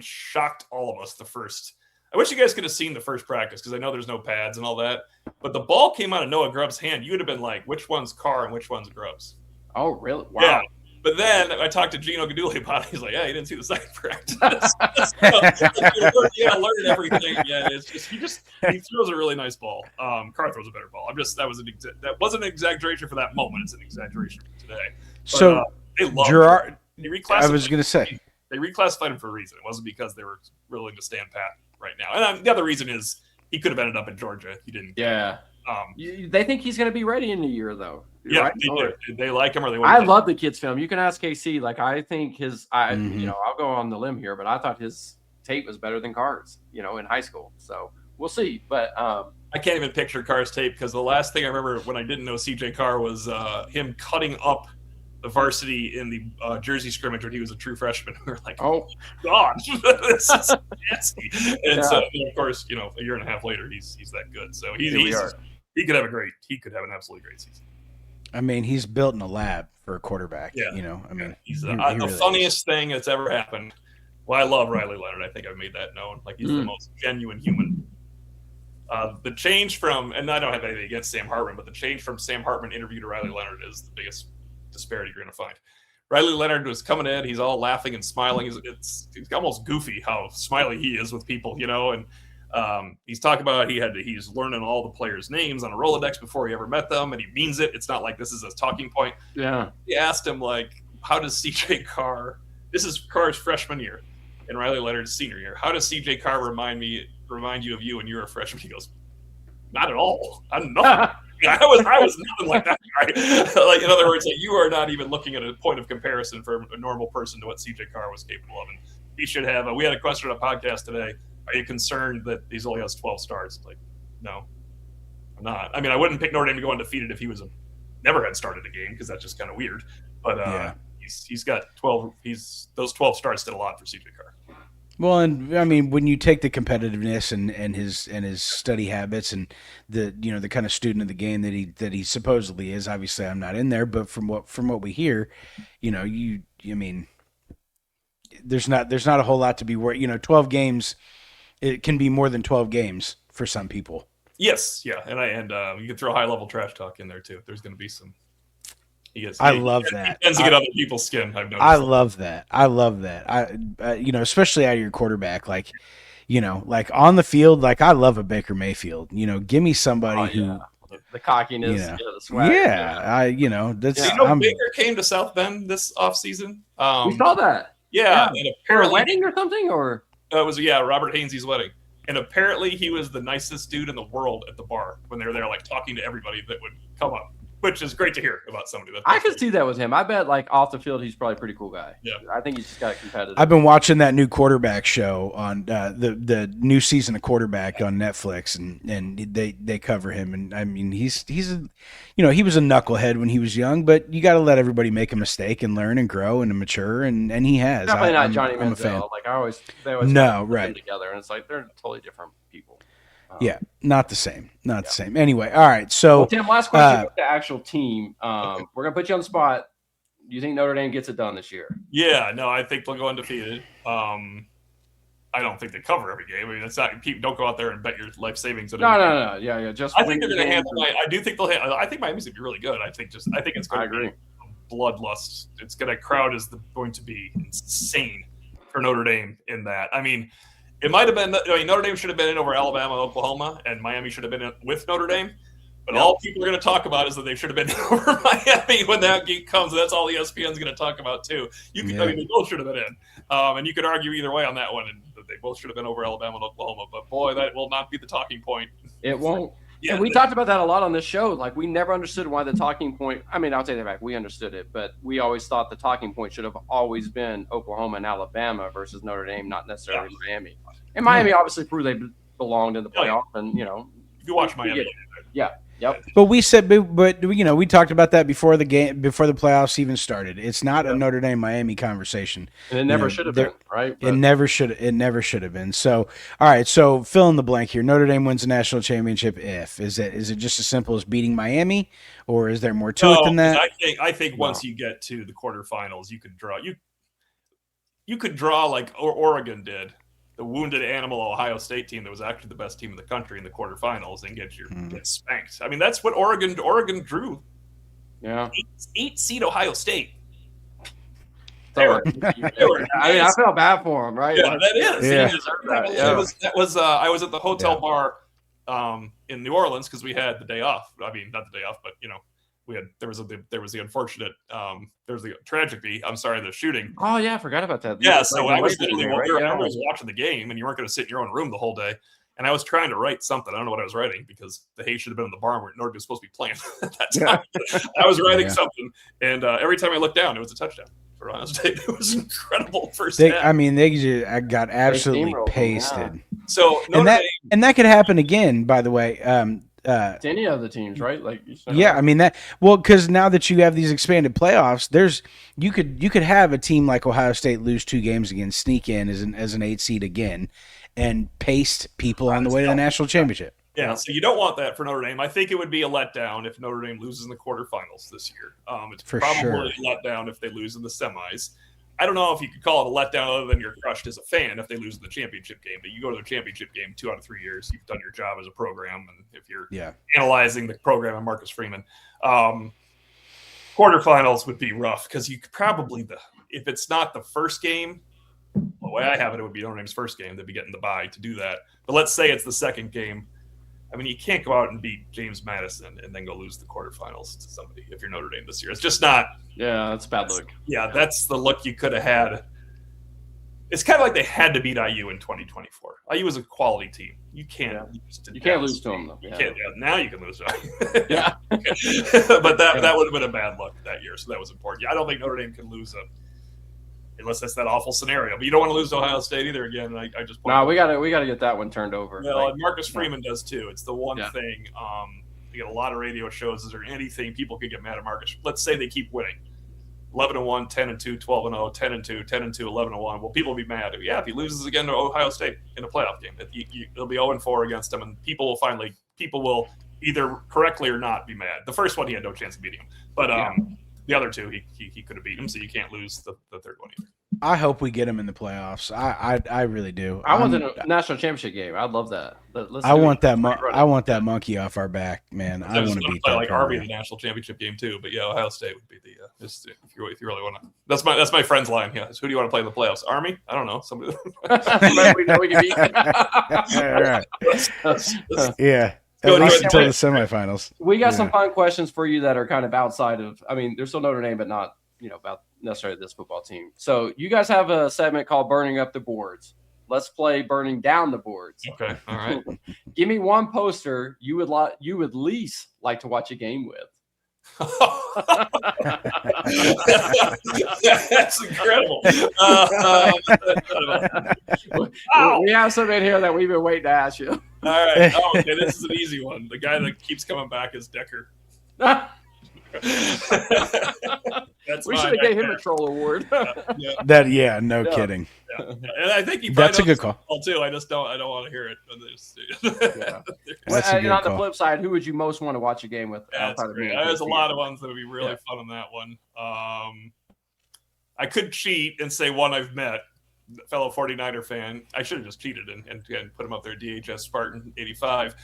shocked all of us the first. I wish you guys could have seen the first practice because I know there's no pads and all that. But the ball came out of Noah Grubbs' hand. You would have been like, which one's Carr and which one's Grubbs? Oh, really? Wow. Yeah. But then I talked to Gino Gaduli about it. He's like, yeah, he didn't see the second practice. Learning everything. Yeah, it's just he throws a really nice ball. Carr throws a better ball. That wasn't an exaggeration for that moment. It's an exaggeration for today. But, So they love Gerard. I was going to say they reclassified him for a reason. It wasn't because they were willing to stand pat right now. And the other reason is he could have ended up in Georgia. He didn't. Yeah. They think he's going to be ready in a year, though. Yeah, right? they like him or they. I love the kid's film. You can ask KC. Like I think I'll go on the limb here, but I thought his tape was better than Carr's. In high school. So we'll see. But I can't even picture Carr's tape because the last thing I remember when I didn't know CJ Carr was him cutting up the varsity in the Jersey scrimmage when he was a true freshman. We were like, oh gosh, this is nasty. And so, of course, a year and a half later, he's that good. So he could have an absolutely great season. I mean, he's built in a lab for a quarterback. Yeah. He's the really funniest thing that's ever happened. Well, I love Riley Leonard. I think I've made that known. Like he's the most genuine human. The change from, and I don't have anything against Sam Hartman, but the change from Sam Hartman interview to Riley Leonard is the biggest disparity you're going to find. Riley Leonard was coming in. He's all laughing and smiling. It's almost goofy how smiley he is with people, and he's talking about he's learning all the players' names on a Rolodex before he ever met them, and he means it. It's not like this is a talking point. Yeah. He asked him, like, how does CJ Carr, this is Carr's freshman year and Riley Leonard's senior year, how does CJ Carr remind you of you when you're a freshman? He goes, not at all. I'm not. I was nothing like that guy. Like, in other words, like, you are not even looking at a point of comparison for a normal person to what CJ Carr was capable of. And he should have. We had a question on a podcast today. Are you concerned that he's only has 12 starts? Like, no, I'm not. I mean, I wouldn't pick Notre Dame to go undefeated if he never had started a game because that's just kind of weird. But he's got 12. Those 12 starts did a lot for CJ Carr. Well, and I mean, when you take the competitiveness and his study habits and the the kind of student of the game that he supposedly is, obviously I'm not in there, but from what we hear, I mean, there's not a whole lot to be worried. 12 games, it can be more than 12 games for some people. Yes, yeah, and you can throw high level trash talk in there too. There's going to be some. I love that. He tends to get other people's skin. I've noticed. I love that. Especially out of your quarterback, like on the field, like I love a Baker Mayfield. Give me somebody who the cockiness, the swag. Baker came to South Bend this offseason. We saw that. Yeah, and apparently, a wedding or something, or it was Robert Hainsey's wedding, and apparently he was the nicest dude in the world at the bar when they were there, like talking to everybody that would come up. Which is great to hear about somebody. I could see that with him. I bet, like, off the field, he's probably a pretty cool guy. Yeah, I think he's just got competitive. I've been watching that new quarterback show on the new season of Quarterback on Netflix, and they cover him. And I mean, he was a knucklehead when he was young, but you got to let everybody make a mistake and learn and grow and mature, and he has. Definitely not Johnny Manziel. Like they always right together, and it's like they're totally different people. Yeah, not the same. Not the same. Anyway, all right. So, Tim, last question with the actual team. We're going to put you on the spot. Do you think Notre Dame gets it done this year? Yeah, no, I think they'll go undefeated. I don't think they cover every game. I mean, it's not. Don't go out there and bet your life savings. No. Yeah. I think they're going to handle. I do think they'll. I think Miami's going to be really good. I think it's going to be bloodlust. Crowd is going to be insane for Notre Dame in that. I mean. It might have been. Notre Dame should have been in over Alabama, Oklahoma, and Miami should have been in with Notre Dame. But all people are going to talk about is that they should have been over Miami when that game comes. That's all ESPN's going to talk about too. I mean, they both should have been in, and you could argue either way on that one. And they both should have been over Alabama and Oklahoma. But boy, that will not be the talking point. It won't. Yeah, and we talked about that a lot on this show. Like, we never understood why the talking point. I mean, I'll take that back. We understood it, but we always thought the talking point should have always been Oklahoma and Alabama versus Notre Dame, not necessarily Miami. And Miami obviously proved they belonged in the playoff, and if you watch Miami, Yep. But we said, but we talked about that before the game, before the playoffs even started. It's not a Notre Dame Miami conversation, and it never should have been, right? It never should have been. So, all right, so fill in the blank here. Notre Dame wins the national championship. Is it just as simple as beating Miami, or is there more to it than that? I think once you get to the quarterfinals, you could draw. You could draw like Oregon did. The wounded animal Ohio State team that was actually the best team in the country in the quarterfinals and get spanked. I mean, that's what Oregon drew. Yeah. 8 seed Ohio State. I mean, I felt bad for him, right? Yeah, that is. Yeah. He deserved that. Yeah. I was at the hotel bar in New Orleans because we had the day off. I mean, not the day off, but there was the unfortunate there was the tragedy. I'm sorry, the shooting. Oh yeah, I forgot about that. Yeah, so I was watching the game, and you weren't going to sit in your own room the whole day. And I was trying to write something. I don't know what I was writing because the Hayes should have been in the barn where Notre Dame was supposed to be playing at that time. I was writing something, and every time I looked down, it was a touchdown for Ohio State. It was incredible first half. I mean, I got absolutely pasted. Yeah. So and that could happen again. By the way, to any of the teams, right? Like, I mean because now that you have these expanded playoffs, you could have a team like Ohio State lose 2 games again, sneak in as an 8 seed again, and paste people on the way to the national championship. Yeah, so you don't want that for Notre Dame. I think it would be a letdown if Notre Dame loses in the quarterfinals this year. It's probably a letdown if they lose in the semis. I don't know if you could call it a letdown other than you're crushed as a fan if they lose in the championship game. But you go to the championship game 2 out of 3 years, you've done your job as a program. And if you're analyzing the program and Marcus Freeman, quarterfinals would be rough because you could probably if it's not the first game, the way I have it, it would be Notre Dame's first game. They'd be getting the bye to do that. But let's say it's the second game. I mean, you can't go out and beat James Madison and then go lose the quarterfinals to somebody if you're Notre Dame this year. It's just not. Yeah, that's a bad look. Yeah, that's the look you could have had. It's kind of like they had to beat IU in 2024. IU was a quality team. You can't lose to. You can't lose to them though. You can't. Yeah, now you can lose to IU. Yeah, but that would have been a bad look that year. So that was important. Yeah, I don't think Notre Dame can lose unless that's that awful scenario. But you don't want to lose to Ohio State either. Again, I just we gotta get that one turned over. Well, and Marcus Freeman does too. It's the one thing. You get a lot of radio shows. Is there anything people could get mad at Marcus? Let's say they keep winning, 11-1, 10-2, 12-0, 10-2, 10-2, 11-1. Well, people will be mad. Yeah, if he loses again to Ohio State in a playoff game, it'll be 0-4 against him, and people will either correctly or not be mad. The first one he had no chance of beating him, but the other 2 he could have beaten him, so you can't lose the third one either. I hope we get him in the playoffs. I really do. I want the national championship game. I'd love that. I want that monkey off our back, man. I want to beat that. Like Army, the national championship game too. But yeah, Ohio State would be the if you really want to. That's my friend's line. Yeah, who do you want to play in the playoffs? Army? I don't know. Somebody. we know we can beat. Yeah. At least until the semifinals. We got some fun questions for you that are kind of outside of. I mean, they're still Notre Dame, but not about necessarily this football team. So you guys have a segment called "Burning Up the Boards." Let's play "Burning Down the Boards." Okay, all right. Give me one poster you would least like to watch a game with. That's incredible. We have something in here that we've been waiting to ask you. All right. Oh, okay, this is an easy one. The guy that keeps coming back is Decker. We should have gave him a troll award. No kidding. Yeah. And I think that's a good call too. I don't want to hear it. That's a good on call. the flip side, who would you most want to watch a game with? There's a lot of ones that would be really fun on that one. I could cheat and say one I've met, fellow 49er fan. I should have just cheated and put him up there, DHS Spartan 85.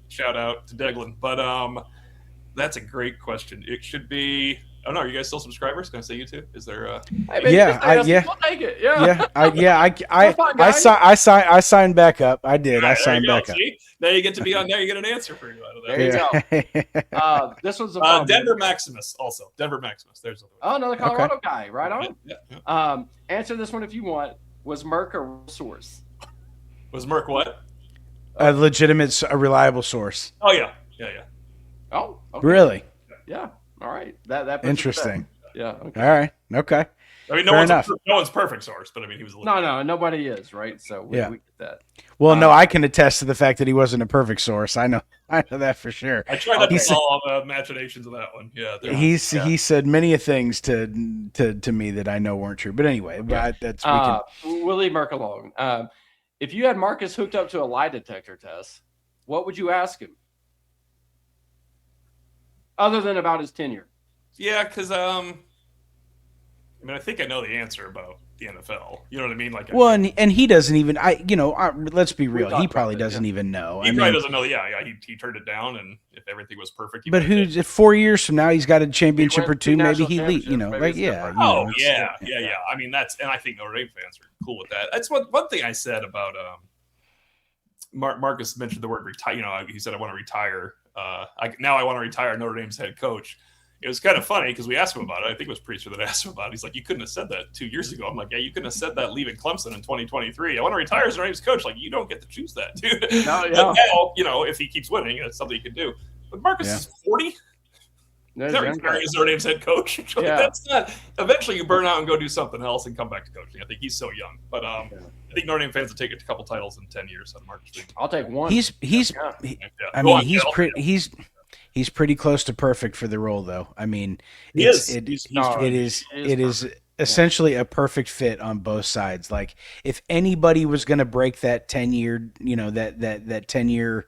Shout out to Deglin. But that's a great question. It should be. Oh no, are you guys still subscribers? Can I say YouTube? Is there? We'll take it. I signed back up. I did. Right, I signed back up. See? Now you get to be on. Now you get an answer for you out of that. There you go. This one's a Denver Maximus. Also, Denver Maximus. There's another Colorado guy. Right on. Yeah. Answer this one if you want. Was Merck a source? Was Merck what? A legitimate, a reliable source. Oh yeah. Oh, okay. Really Yeah. All right. That puts it to bed. interesting. Yeah. Okay. All right. Okay. I mean, Fair enough. no one's perfect source, but I mean, he was a little. No, nobody is, right? So we Yeah. get that. Well, no, I can attest to the fact that he wasn't a perfect source. I know that for sure. I tried not to He's- follow all the machinations of that one. Yeah. He said many a things to me that I know weren't true. But anyway, but that's we can. We'll leave Mark alone. If you had Marcus hooked up to a lie detector test, what would you ask him? Other than about his tenure. Yeah, because I mean, I think I know the answer about the NFL. You know what I mean? Like, Well, and he doesn't even. Let's be real. talked He about probably that, doesn't even know. he probably doesn't know. Yeah, he turned it down, and if everything was perfect, he But would've who's if 4 years from now he's got a championship He went or two? to Maybe national he lead. You know, championships, like maybe it's yeah. different. You know, Oh it's- yeah. I mean, and I think Notre Dame fans are cool with that. That's one thing I said about Marcus mentioned the word retire. You know, he said I want to retire. Now I want to retire Notre Dame's head coach. It was kind of funny because we asked him about it. I think it was Priester that asked him about it. He's like, you couldn't have said that 2 years ago. I'm like, yeah, you couldn't have said that leaving Clemson in 2023. I want to retire as Notre Dame's coach. Like, you don't get to choose that, dude. No, yeah. But now, you know, if he keeps winning, that's something he can do. But Marcus is 40. There's He's not your retiring as Notre Dame's head coach. Yeah. That's not. Eventually, you burn out and go do something else and come back to coaching. I think he's so young. But I think Notre Dame fans will take a couple titles in 10 years on Marcus. I'll take one. He's. Yeah. I Go mean, on, Dale. he's pretty close to perfect for the role, though. I mean, He it's- is. It, He's it is essentially a perfect fit on both sides. Like, if anybody was going to break that 10-year, you know, that 10-year,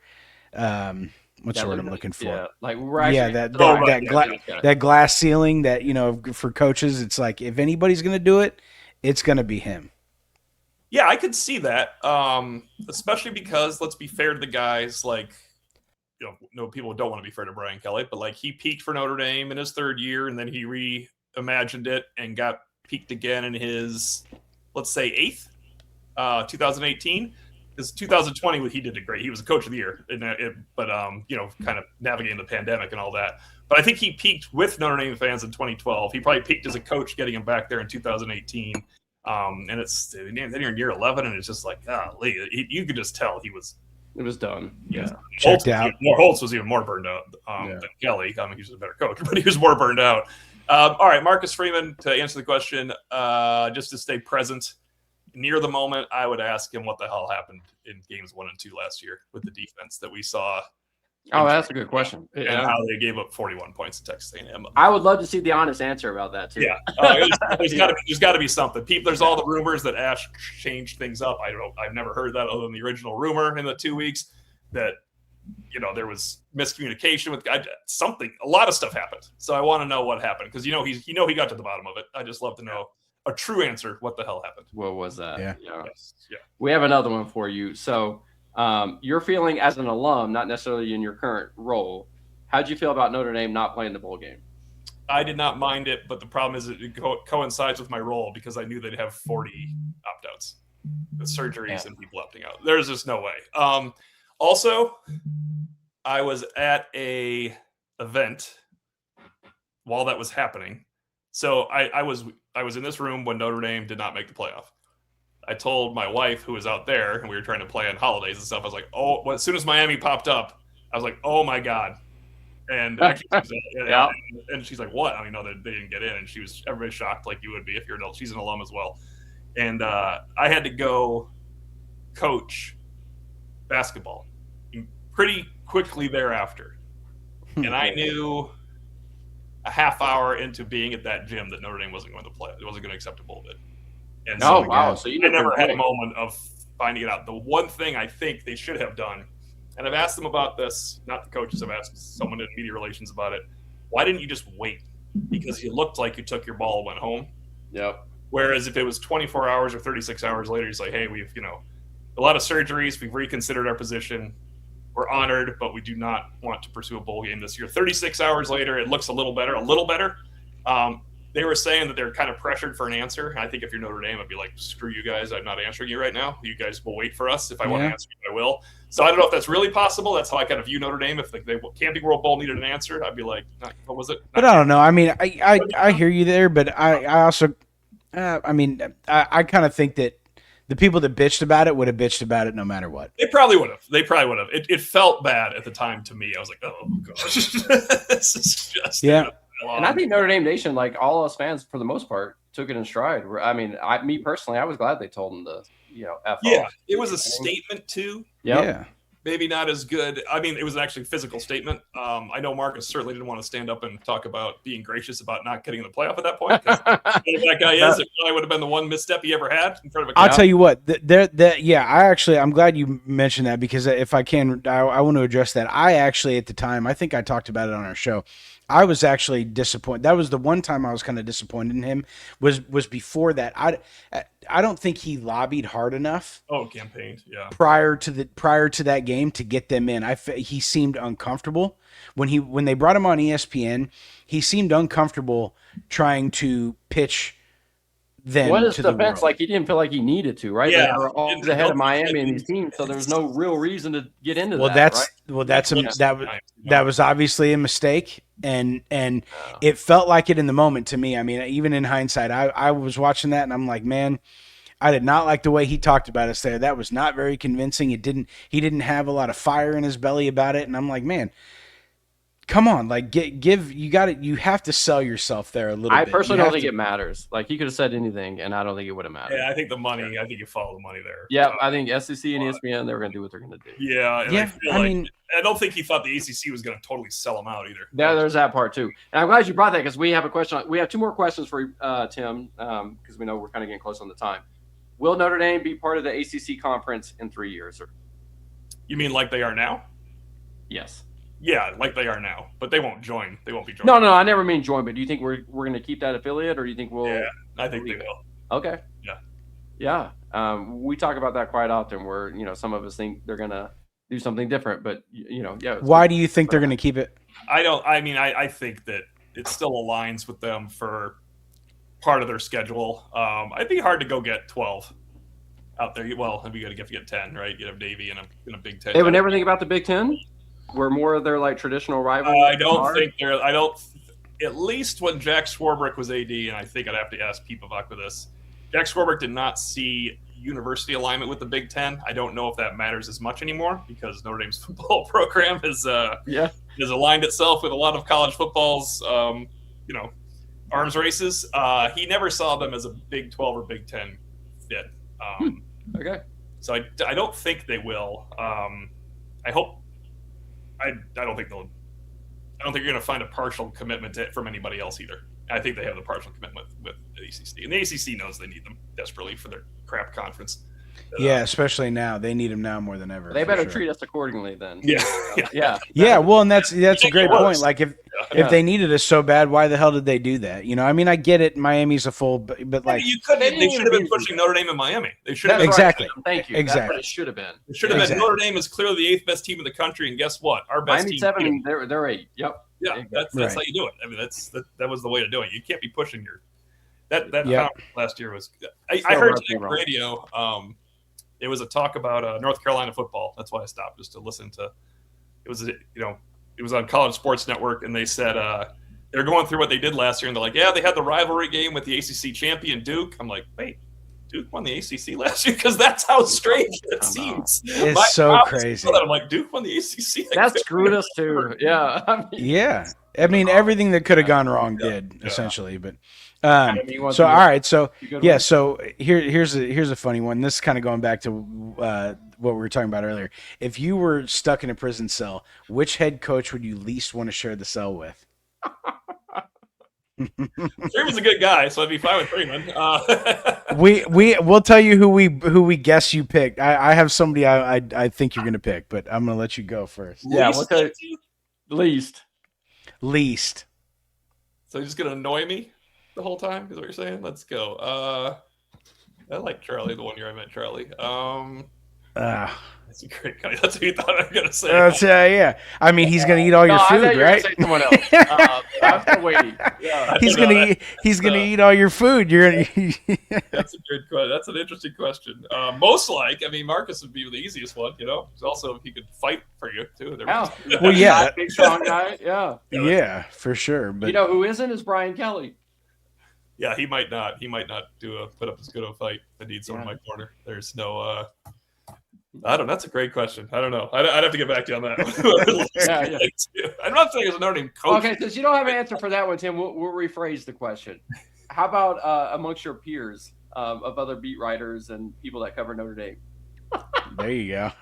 what's the word I'm looking for? Yeah, like we're actually that glass ceiling that, you know, for coaches, it's like if anybody's going to do it, it's going to be him. Yeah, I could see that. Especially because, let's be fair to the guys, like, you know, no, people don't want to be fair to Brian Kelly, but like he peaked for Notre Dame in his third year, and then he reimagined it and got peaked again in his, let's say, eighth, 2018. Because 2020, he did great. He was a coach of the year, but you know, kind of navigating the pandemic and all that. But I think he peaked with Notre Dame fans in 2012. He probably peaked as a coach, getting him back there in 2018. And then you're in year 11, and it's just like, golly, you could just tell he was. It was done. Yeah. Checked out. Holtz was even more burned out than Kelly. I mean, he was a better coach, but he was more burned out. All right, Marcus Freeman, to answer the question, just to stay present near the moment, I would ask him what the hell happened in games 1 and 2 last year with the defense that we saw. Oh, that's a good question. And how they gave up 41 points to Texas A&M. I would love to see the honest answer about that too. Yeah, there's got to be something. There's all the rumors that Ash changed things up. I've never heard that other than the original rumor in the 2 weeks that, you know, there was miscommunication with something. A lot of stuff happened. So I want to know what happened because he got to the bottom of it. I just love to know a true answer. What the hell happened? What was that? Yeah. Yes. Yeah. We have another one for you. So your feeling as an alum, not necessarily in your current role, how'd you feel about Notre Dame not playing the bowl game? I did not mind it, but the problem is it coincides with my role because I knew they'd have 40 opt-outs with surgeries and people opting out. There's just no way. Also, I was at a event while that was happening. So I was in this room when Notre Dame did not make the playoff. I told my wife, who was out there, and we were trying to plan holidays and stuff. I was like, as soon as Miami popped up, I was like, oh my God. And actually, and she's like, what? I mean, no, they didn't get in. And everybody's shocked, like you would be if you're she's an alum as well. And I had to go coach basketball pretty quickly thereafter. And I knew a half hour into being at that gym that Notre Dame wasn't going to play. It wasn't going to accept a bowl bid. And Oh, wow. So you I never had a moment of finding it out. The one thing I think they should have done, and I've asked them about this, not the coaches, I've asked someone in media relations about it. Why didn't you just wait? Because you looked like you took your ball and went home. Yep. Whereas if it was 24 hours or 36 hours later, he's like, hey, we've, a lot of surgeries. We've reconsidered our position. We're honored, but we do not want to pursue a bowl game this year. 36 hours later, it looks a little better. They were saying that they're kind of pressured for an answer. And I think if you're Notre Dame, I'd be like, screw you guys. I'm not answering you right now. You guys will wait for us. If I want to answer you, I will. So I don't know if that's really possible. That's how I kind of view Notre Dame. If the Camping World Bowl needed an answer, I'd be like, what was it? But I don't know. I mean, I hear you there, but I also, I kind of think that the people that bitched about it would have bitched about it no matter what. They probably would have. It felt bad at the time to me. I was like, oh gosh, this is just Yeah. And I think Notre Dame Nation, like all us fans, for the most part, took it in stride. I mean, me personally, I was glad they told him to, F Yeah, off. it was a statement too. Yep. Yeah. Maybe not as good. I mean, it was actually a physical statement. I know Marcus certainly didn't want to stand up and talk about being gracious about not getting in the playoff at that point. That guy is. It probably would have been the one misstep he ever had in front of a crowd. I'll tell you what. I'm glad you mentioned that, because if I can, I want to address that. I actually, at the time, I think I talked about it on our show, I was actually disappointed. That was the one time I was kind of disappointed in him. Was before that. I don't think he lobbied hard enough. Oh, campaigned, yeah. Prior to that game to get them in, he seemed uncomfortable when they brought him on ESPN. He seemed uncomfortable trying to pitch them What is to the defense? world. Like he didn't feel like he needed to, right? Yeah. They were all ahead of Miami and these teams, so there was no real reason to get into that. That was obviously a mistake, and it felt like it in the moment to me. I mean, even in hindsight, I was watching that and I'm like, man, I did not like the way he talked about us there. That was not very convincing. He didn't have a lot of fire in his belly about it, and I'm like, man, come on, like you have to sell yourself there a little bit. I personally don't think it matters. Like he could have said anything, and I don't think it would have mattered. Yeah, I think the money. I think you follow the money there. Yeah, I think SEC and ESPN, they're going to do what they're going to do. Yeah, and yeah. I don't think he thought the ACC was going to totally sell him out either. Yeah, there's that part too. And I'm glad you brought that, because we have a question. We have two more questions for Tim, because we know we're kind of getting close on the time. Will Notre Dame be part of the ACC conference in 3 years? You mean like they are now? Yes. Yeah, like they are now, but they won't join. They won't be joining. No, I never mean join. But do you think we're going to keep that affiliate, or do you think we'll? Yeah, I think they will. Okay. Yeah. Yeah. We talk about that quite often, where some of us think they're going to do something different, but yeah. Why do you think they're going to keep it? I think that it still aligns with them for part of their schedule. It'd be hard to go get 12 out there. Well, it'd be good to get 10, right? You have Navy in a Big Ten. They would never think about the Big Ten, where more of their like traditional rivals. I don't. At least when Jack Swarbrick was AD, and I think I'd have to ask Pete Bavak with this. Jack Swarbrick did not see university alignment with the Big Ten. I don't know if that matters as much anymore, because Notre Dame's football program has aligned itself with a lot of college football's arms races. He never saw them as a Big 12 or Big 10 fit. Okay. So I don't think they will. I hope. I don't think they'll. I don't think you're going to find a partial commitment from anybody else either. I think they have the partial commitment with the ACC, and the ACC knows they need them desperately for their crap conference. Yeah, especially now. They need them now more than ever. They better treat us accordingly then. Yeah. Yeah, well, and that's a great point. Like if they needed us so bad, why the hell did they do that? I mean, I get it. Miami's a full, but like you couldn't. They should have been pushing Notre Dame in Miami. They should have exactly. Right. Thank you. Exactly. That's what it should have been. It should have been. Notre Dame is clearly the 8th best team in the country, and guess what? Our best Miami team. 7. They're 8. Yep. Yeah, that's how you do it. I mean, that was the way to do it. You can't be pushing your that last year was. I heard today on the radio. It was a talk about North Carolina football. That's why I stopped, just to listen to. It was on College Sports Network, and they said they're going through what they did last year, and they're like, yeah, they had the rivalry game with the ACC champion Duke. I'm like, wait, Duke won the ACC last year? Because that's how strange it seems. It's so crazy. I'm like, Duke won the ACC. That screwed us too. Yeah. Yeah. I mean, everything that could have gone wrong did essentially, but. So all right, so yeah, so here's a funny one. This is kind of going back to what we were talking about earlier. If you were stuck in a prison cell, which head coach would you least want to share the cell with? Freeman's a good guy, so I'd be fine with Freeman. We'll tell you who we guess you picked. I have somebody I think you're gonna pick, but I'm gonna let you go first. Yeah, we'll tell you. Least. So you're just gonna annoy me the whole time, is what you're saying? Let's go. I like Charlie the 1 year I met Charlie. That's a great guy. That's what you thought I was gonna say. Yeah. I mean, he's gonna eat all your food, right? Say someone else. I'm still waiting. Yeah. He's gonna eat all your food. You're gonna. That's a good question. That's an interesting question. Marcus would be the easiest one. Also, if he could fight for you too. Well, yeah, big strong guy. Yeah. Yeah, for sure. But who isn't is Brian Kelly. Yeah, he might not. He might not put up as good a fight if I need someone in my corner. There's no. I don't know. That's a great question. I don't know. I'd have to get back to you on that. Yeah. I'm not saying there's no name coach. Okay, since you don't have an answer for that one, Tim, we'll rephrase the question. How about amongst your peers of other beat writers and people that cover Notre Dame? There you go.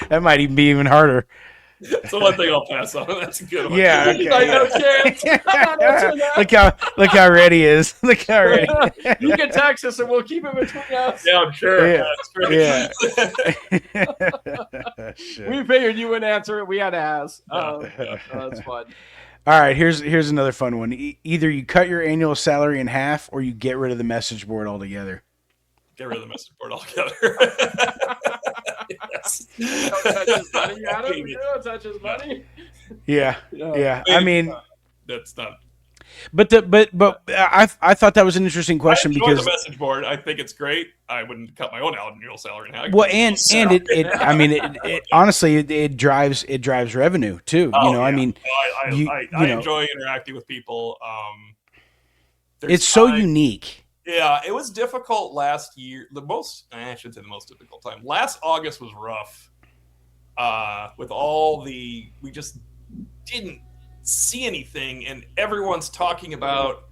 That might even be even harder. So one thing I'll pass on. That's a good one. Yeah. Okay. Like, no chance. I'm not answering that. look how ready he is. Look how ready. You can text us and we'll keep it between us. Yeah, I'm sure. Yeah. Yeah. We figured you wouldn't answer it. We had to ask. That's fun. All right, here's another fun one. Either you cut your annual salary in half, or you get rid of the message board altogether. Get rid of the message board altogether. Yes. Don't touch his money, Adam. You don't touch his money. Yeah. I mean, that's not. But I thought that was an interesting question because the message board, I think it's great. I wouldn't cut my own annual salary in half. Well, and it honestly it drives revenue too. Oh, you know, yeah. I mean, I enjoy interacting with people. It's so unique. Yeah, it was difficult last year. I shouldn't say the most difficult time. Last August was rough. With all we just didn't see anything, and everyone's talking about,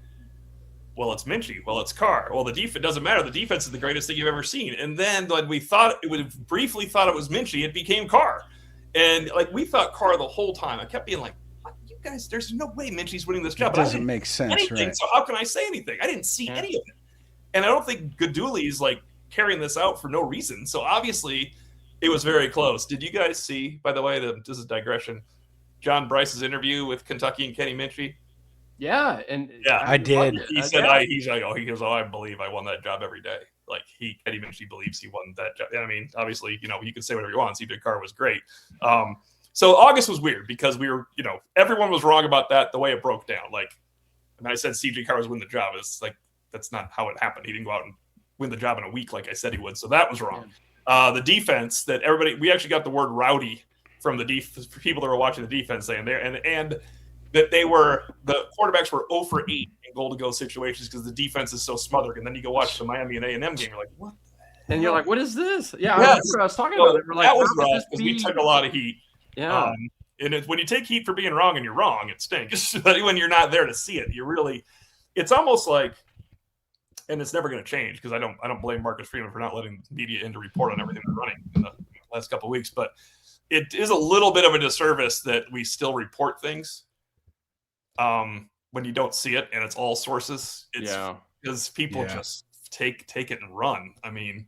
well, it's Minchie, well, it's Carr, well, the defense doesn't matter. The defense is the greatest thing you've ever seen. And then when we briefly thought it was Minchie, it became Carr, and like we thought Carr the whole time. I kept being like, you guys, there's no way Minchie's winning this job. It doesn't make sense, right? So how can I say anything? I didn't see any of it. And I don't think Gadouli's like carrying this out for no reason. So obviously it was very close. Did you guys see, by the way, this is digression, John Bryce's interview with Kentucky and Kenny Minchie? Yeah. And yeah, I did. He said, he goes, I believe I won that job every day. Like Kenny Minchie believes he won that job. I mean, obviously, you can say whatever you want. CJ Carr was great. So August was weird because we were, everyone was wrong about that, the way it broke down. Like, and I said CJ Carr was win the job. It's like, that's not how it happened. He didn't go out and win the job in a week like I said he would. So that was wrong. The defense that we actually got the word rowdy from for people that were watching the defense saying there, and that the quarterbacks were 0 for 8 in goal-to-go situations because the defense is so smothered. And then you go watch the Miami and A&M game, you're like, what? And you're like, what is this? Yeah, I was talking about it. We're like, that was rough because we took a lot of heat. Yeah. And when you take heat for being wrong and you're wrong, it stinks. But when you're not there to see it, it's almost like, and it's never going to change because I don't blame Marcus Freeman for not letting media in to report on everything they're running in the last couple of weeks. But it is a little bit of a disservice that we still report things when you don't see it and it's all sources. It's because people just take it and run. I mean,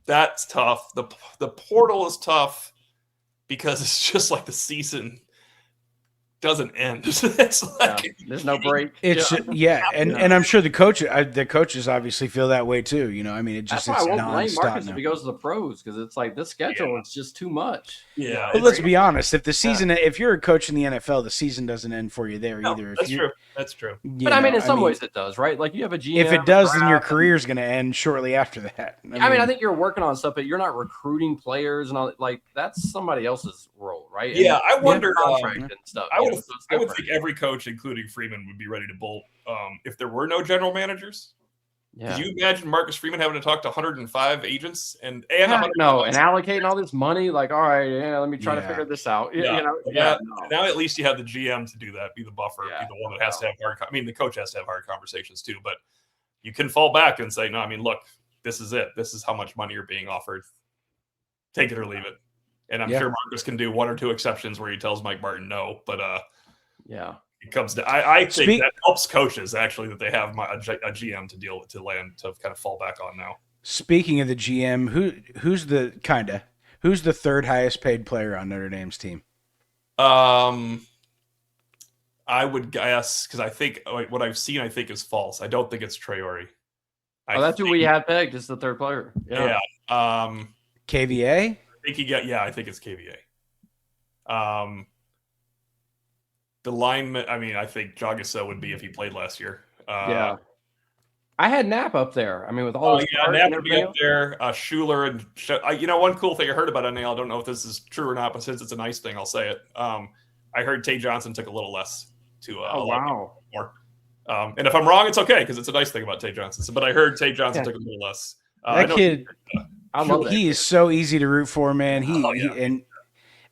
that's tough. The portal is tough because it's just like the season doesn't end. It's like there's no break. It's and I'm sure the coaches obviously feel that way too. I mean, it's I won't blame Marcus if he goes to the pros because it's like this schedule is just too much. Yeah, but let's be honest. If the season, if you're a coach in the NFL, the season doesn't end for you there either. That's true. But I mean, in some ways it does, right? Like you have a GM. If it does, then your career's going to end shortly after that. I mean, I think you're working on stuff, but you're not recruiting players and all. Like that's somebody else's role, right? Yeah, I wonder. And stuff. I would think every coach, including Freeman, would be ready to bolt if there were no general managers. Yeah. Could you imagine Marcus Freeman having to talk to 105 agents and allocating all this money? Like, all right, let me try to figure this out. Now at least you have the GM to do that, be the buffer, be the one that has to have hard. I mean, the coach has to have hard conversations too, but you can fall back and say, no, I mean, look, this is it. This is how much money you're being offered. Take it or leave it. And I'm sure Marcus can do one or two exceptions where he tells Mike Martin no, but it comes to I think that helps coaches actually that they have a GM to deal with to kind of fall back on now. Speaking of the GM, who's the third highest paid player on Notre Dame's team? I would guess because I think what I've seen I think is false. I don't think it's Traore. That's who we had pegged as the third player. KVA. I think it's KVA. The lineman, I mean, I think Jagasa would be if he played last year. I had Knapp up there. I mean, with all Knapp would be up there. Schuler and one cool thing I heard about NAL, I don't know if this is true or not, but since it's a nice thing, I'll say it. I heard Tay Johnson took a little less to Oh, allow wow. more. And if I'm wrong, it's okay because it's a nice thing about Tate Johnson. But I heard Tate Johnson took a little less. I That know kid, I love that. he is so easy to root for, man. Oh, yeah.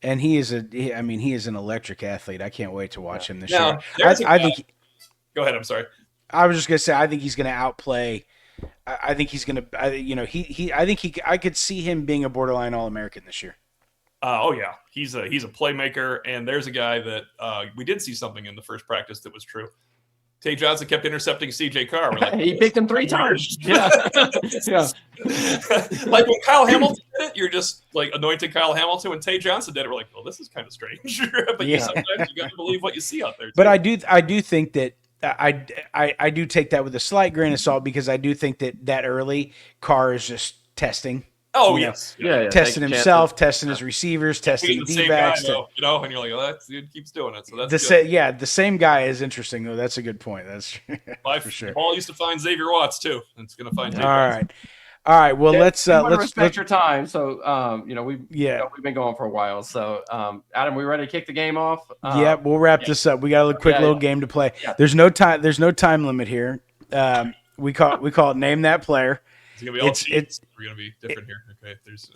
And he is he is an electric athlete. I can't wait to watch him this year. Now, there's a I guy- think Go ahead. I'm sorry. I was just gonna say I think he's gonna outplay. I think he's gonna. I could see him being a borderline All-American this year. Oh yeah, he's a playmaker, and there's a guy that we did see something in the first practice that was true. Tate Johnson kept intercepting CJ Carr. We're like, He picked him 3 times. Yeah. Yeah. Like when Kyle Hamilton did it, you're just like anointing Kyle Hamilton. When Tate Johnson did it, we're like, well, this is kind of strange. But Yeah. sometimes you got to believe what you see out there. But too. I do think that I do take that with a slight grain of salt because I do think that early Carr is just testing. Oh you know, yes, Yeah. testing taking himself, chances. testing his receivers, testing He's the the same guy, D-backs. though, and you're like, oh, that dude keeps doing it. So that's good. The same guy is interesting though. That's a good point. That's for sure. Paul used to find Xavier Watts too. It's going to find. All Tate Johnson. right. Well, Yeah, let's we wanna let's respect your time. So, we've been going for a while. So, Adam, we ready to kick the game off? yeah, we'll wrap this up. We got a quick little game to play. Yeah. There's no time limit here. We call it name that player. It's going to be all It's We're going to be different here. Okay, there's.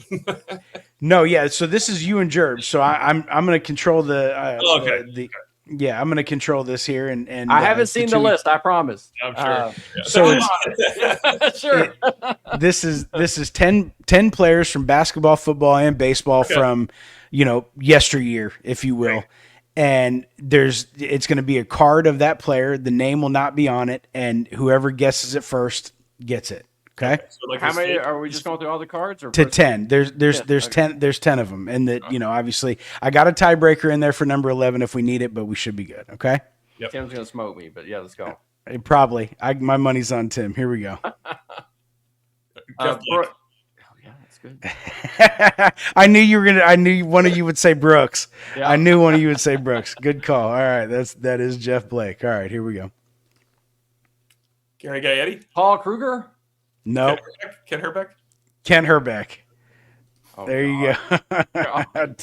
no, yeah. So this is you and Jerb. So I'm going to control the Okay. yeah, I'm going to control this here and I haven't seen the two- list. I promise. I'm sure. Yeah. So Sure. this is 10 players from basketball, football, and baseball Okay. from yesteryear, if you will. And it's going to be a card of that player. The name will not be on it, and whoever guesses it first gets it. Okay. So like How this- many are we just going through all the cards or To first- 10. There's okay. 10 of them, and that obviously I got a tiebreaker in there for number 11 if we need it, but we should be good. Okay. Tim's gonna smoke me, but yeah, let's go. Probably. My money's on Tim. Here we go. Jeff Blake. Oh yeah, that's good. I knew one of you would say Brooks. Yeah. I knew one of you would say Brooks. Good call. All right, that is Jeff Blake. All right, here we go. Gary Gaetti. Paul Kruger. Nope. Ken Herbeck. Ken Herbeck. Oh, There you God. go.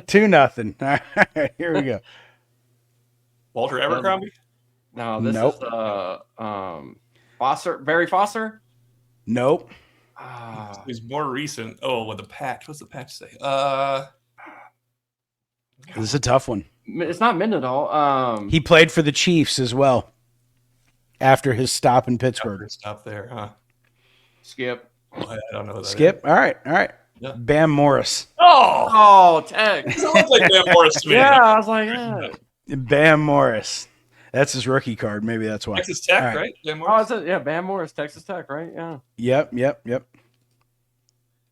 2-0. All right, here we go. Walter Abercrombie. No, this Nope. is Foster. Barry Foster. Nope. Ah, He's more recent. Oh, with the patch. What's the patch say? This is a tough one. it's not Mendenhall. He played for the Chiefs as well after his stop in Pittsburgh. Stop there, huh? Skip. I don't know. Who that Skip. All right. Yeah. Bam Morris. Oh, Oh, Tech. it looks like Van Morris to me. Yeah, I was like, yeah. Bam Morris. That's his rookie card. Maybe that's why. Texas Tech, All right. right? Van Oh, Morris. it's yeah, Van Morris, Texas Tech, right? Yeah. Yep.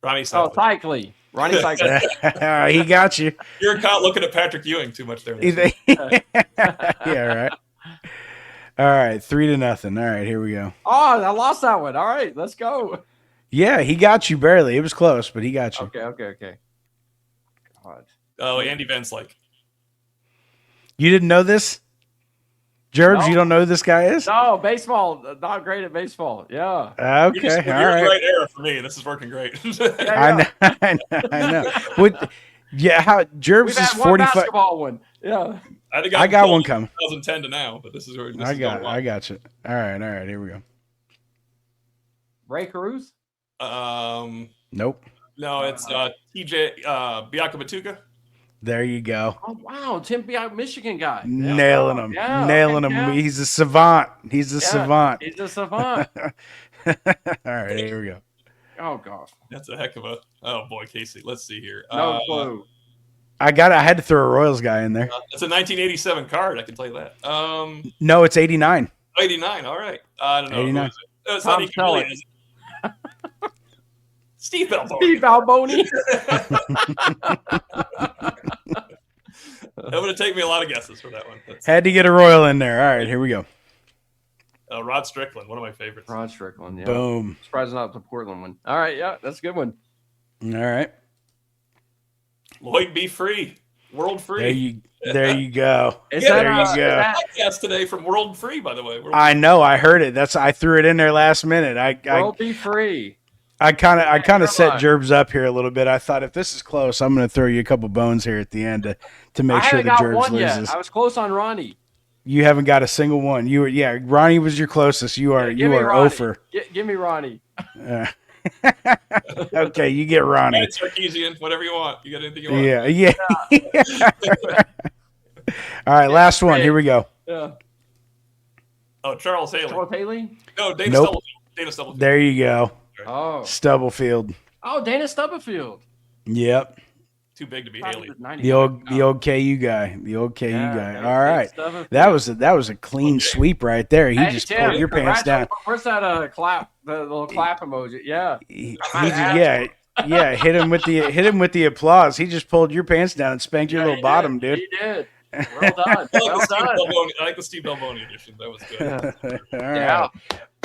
Ronnie Oh, South. Cycly. Ronnie Cycly. He got you. You're caught looking at Patrick Ewing too much there. Yeah, right. All right, 3-0. All right, here we go. Oh, I lost that one. All right, let's go. Yeah, he got you barely. It was close, but he got you. Okay. God. Oh, Andy Van Slyke. You didn't know this? Gerbs, No. you don't know who this guy is? No, baseball. Not great at baseball. Yeah. You're just- Okay, you're all in the right. right era for me. This is working great. Yeah. I know. How Gerbs We've is had one 45. basketball one. Yeah. I got one coming. 2010 to now, but this is where I got you. All right, here we go. Ray Caruth. Nope. No, it's TJ Bianca Batuka. There you go. Oh wow, Tim Michigan guy. Nailing him. Yeah, Nailing okay, him. yeah. He's a savant. He's a savant. He's a savant. All right, here we go. Oh gosh. That's a heck of a. Oh boy, Casey. Let's see here. No clue. I had to throw a Royals guy in there. It's a 1987 card. I can tell you that. No, it's 89. 89. All right. I don't know. 89. It's Tom not even really, Selleck. is it? Steve Bellbone. Steve Alboni. That would have taken me a lot of guesses for that one. That's, Had to get a Royal in there. All right, here we go. Rod Strickland, one of my favorites. Rod Strickland. Yeah. Boom. Surprised not the Portland one. All right. Yeah, that's a good one. All right. Lloyd B. Free. World Free. There you go. Is Yeah, that, there you go. Podcast today from World Free, by the way. I know. I heard it. I threw it in there last minute. World Be Free. I kind of set on. Gerbs up here a little bit. I thought if this is close, I'm going to throw you a couple bones here at the end to make I sure haven't that got Gerbs one loses. yet. I was close on Ronnie. You haven't got a single one. You were, yeah. Ronnie was your closest. You are, Give you me are Ronnie. over. Give me Ronnie. Okay, you get Ronnie. Right, Sarkeesian, whatever you want. You got anything you want? Yeah. All right, last one. Here we go. Yeah. Oh, Charles Haley. Charles Haley? No, Dana Nope. Stubblefield. Dana Stubblefield. There you go. Oh. Stubblefield. Oh, Dana Stubblefield. Yep. Too big to be Thought he Haley. was 90. The old KU guy. The old KU guy. Dana All right. Stubblefield. That was a clean sweep right there. He Hey, just Tim, pulled your pants congrats. down. Where's that clap? The little clap emoji. Yeah. Yeah. Hit him with the applause. He just pulled your pants down and spanked your little bottom, dude. He did. Well done. Well done. I like the Steve Belboni edition. That was good. All Yeah. right.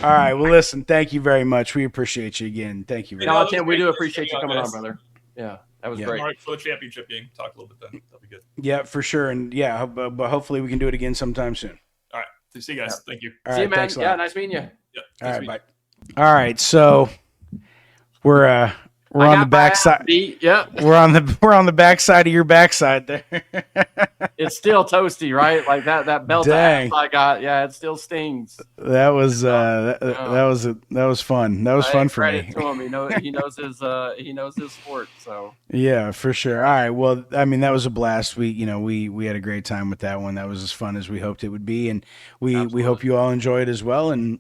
All right. Well, listen, thank you very much. We appreciate you again. Thank you very No, much. Tim, we do appreciate you coming on, brother. Yeah, that was Yeah. great. All right, for the championship game, talk a little bit then. That'll be good. Yeah, for sure. And yeah, but hopefully we can do it again sometime soon. All right. See you guys. Thank you. All See right. you, man. Thanks a lot. Yeah, nice meeting you. Yeah. All right. Bye. Bye. All right. So we're on the backside. Yep. We're on the backside of your backside there. It's still toasty, right? Like that belt Dang. I got. Yeah, it still stings. That was that was fun. That was fun for Credit me. to him. He knows his sport. So Yeah, for sure. All right. Well, I mean, that was a blast. We had a great time with that one. That was as fun as we hoped it would be, and we hope you all enjoy it as well. And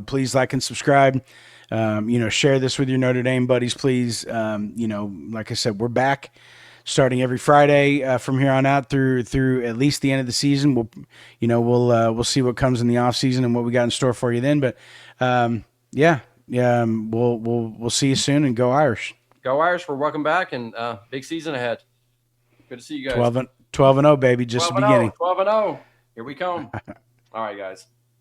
please like and subscribe. Share this with your Notre Dame buddies, please. Like I said, we're back starting every Friday from here on out through at least the end of the season. We'll see what comes in the off season and what we got in store for you then. But we'll see you soon, and go Irish. go Irish. We're welcome back, and big season ahead. Good to see you guys. 12-0, baby. Just the beginning. 12-0. Here we come. All right, guys.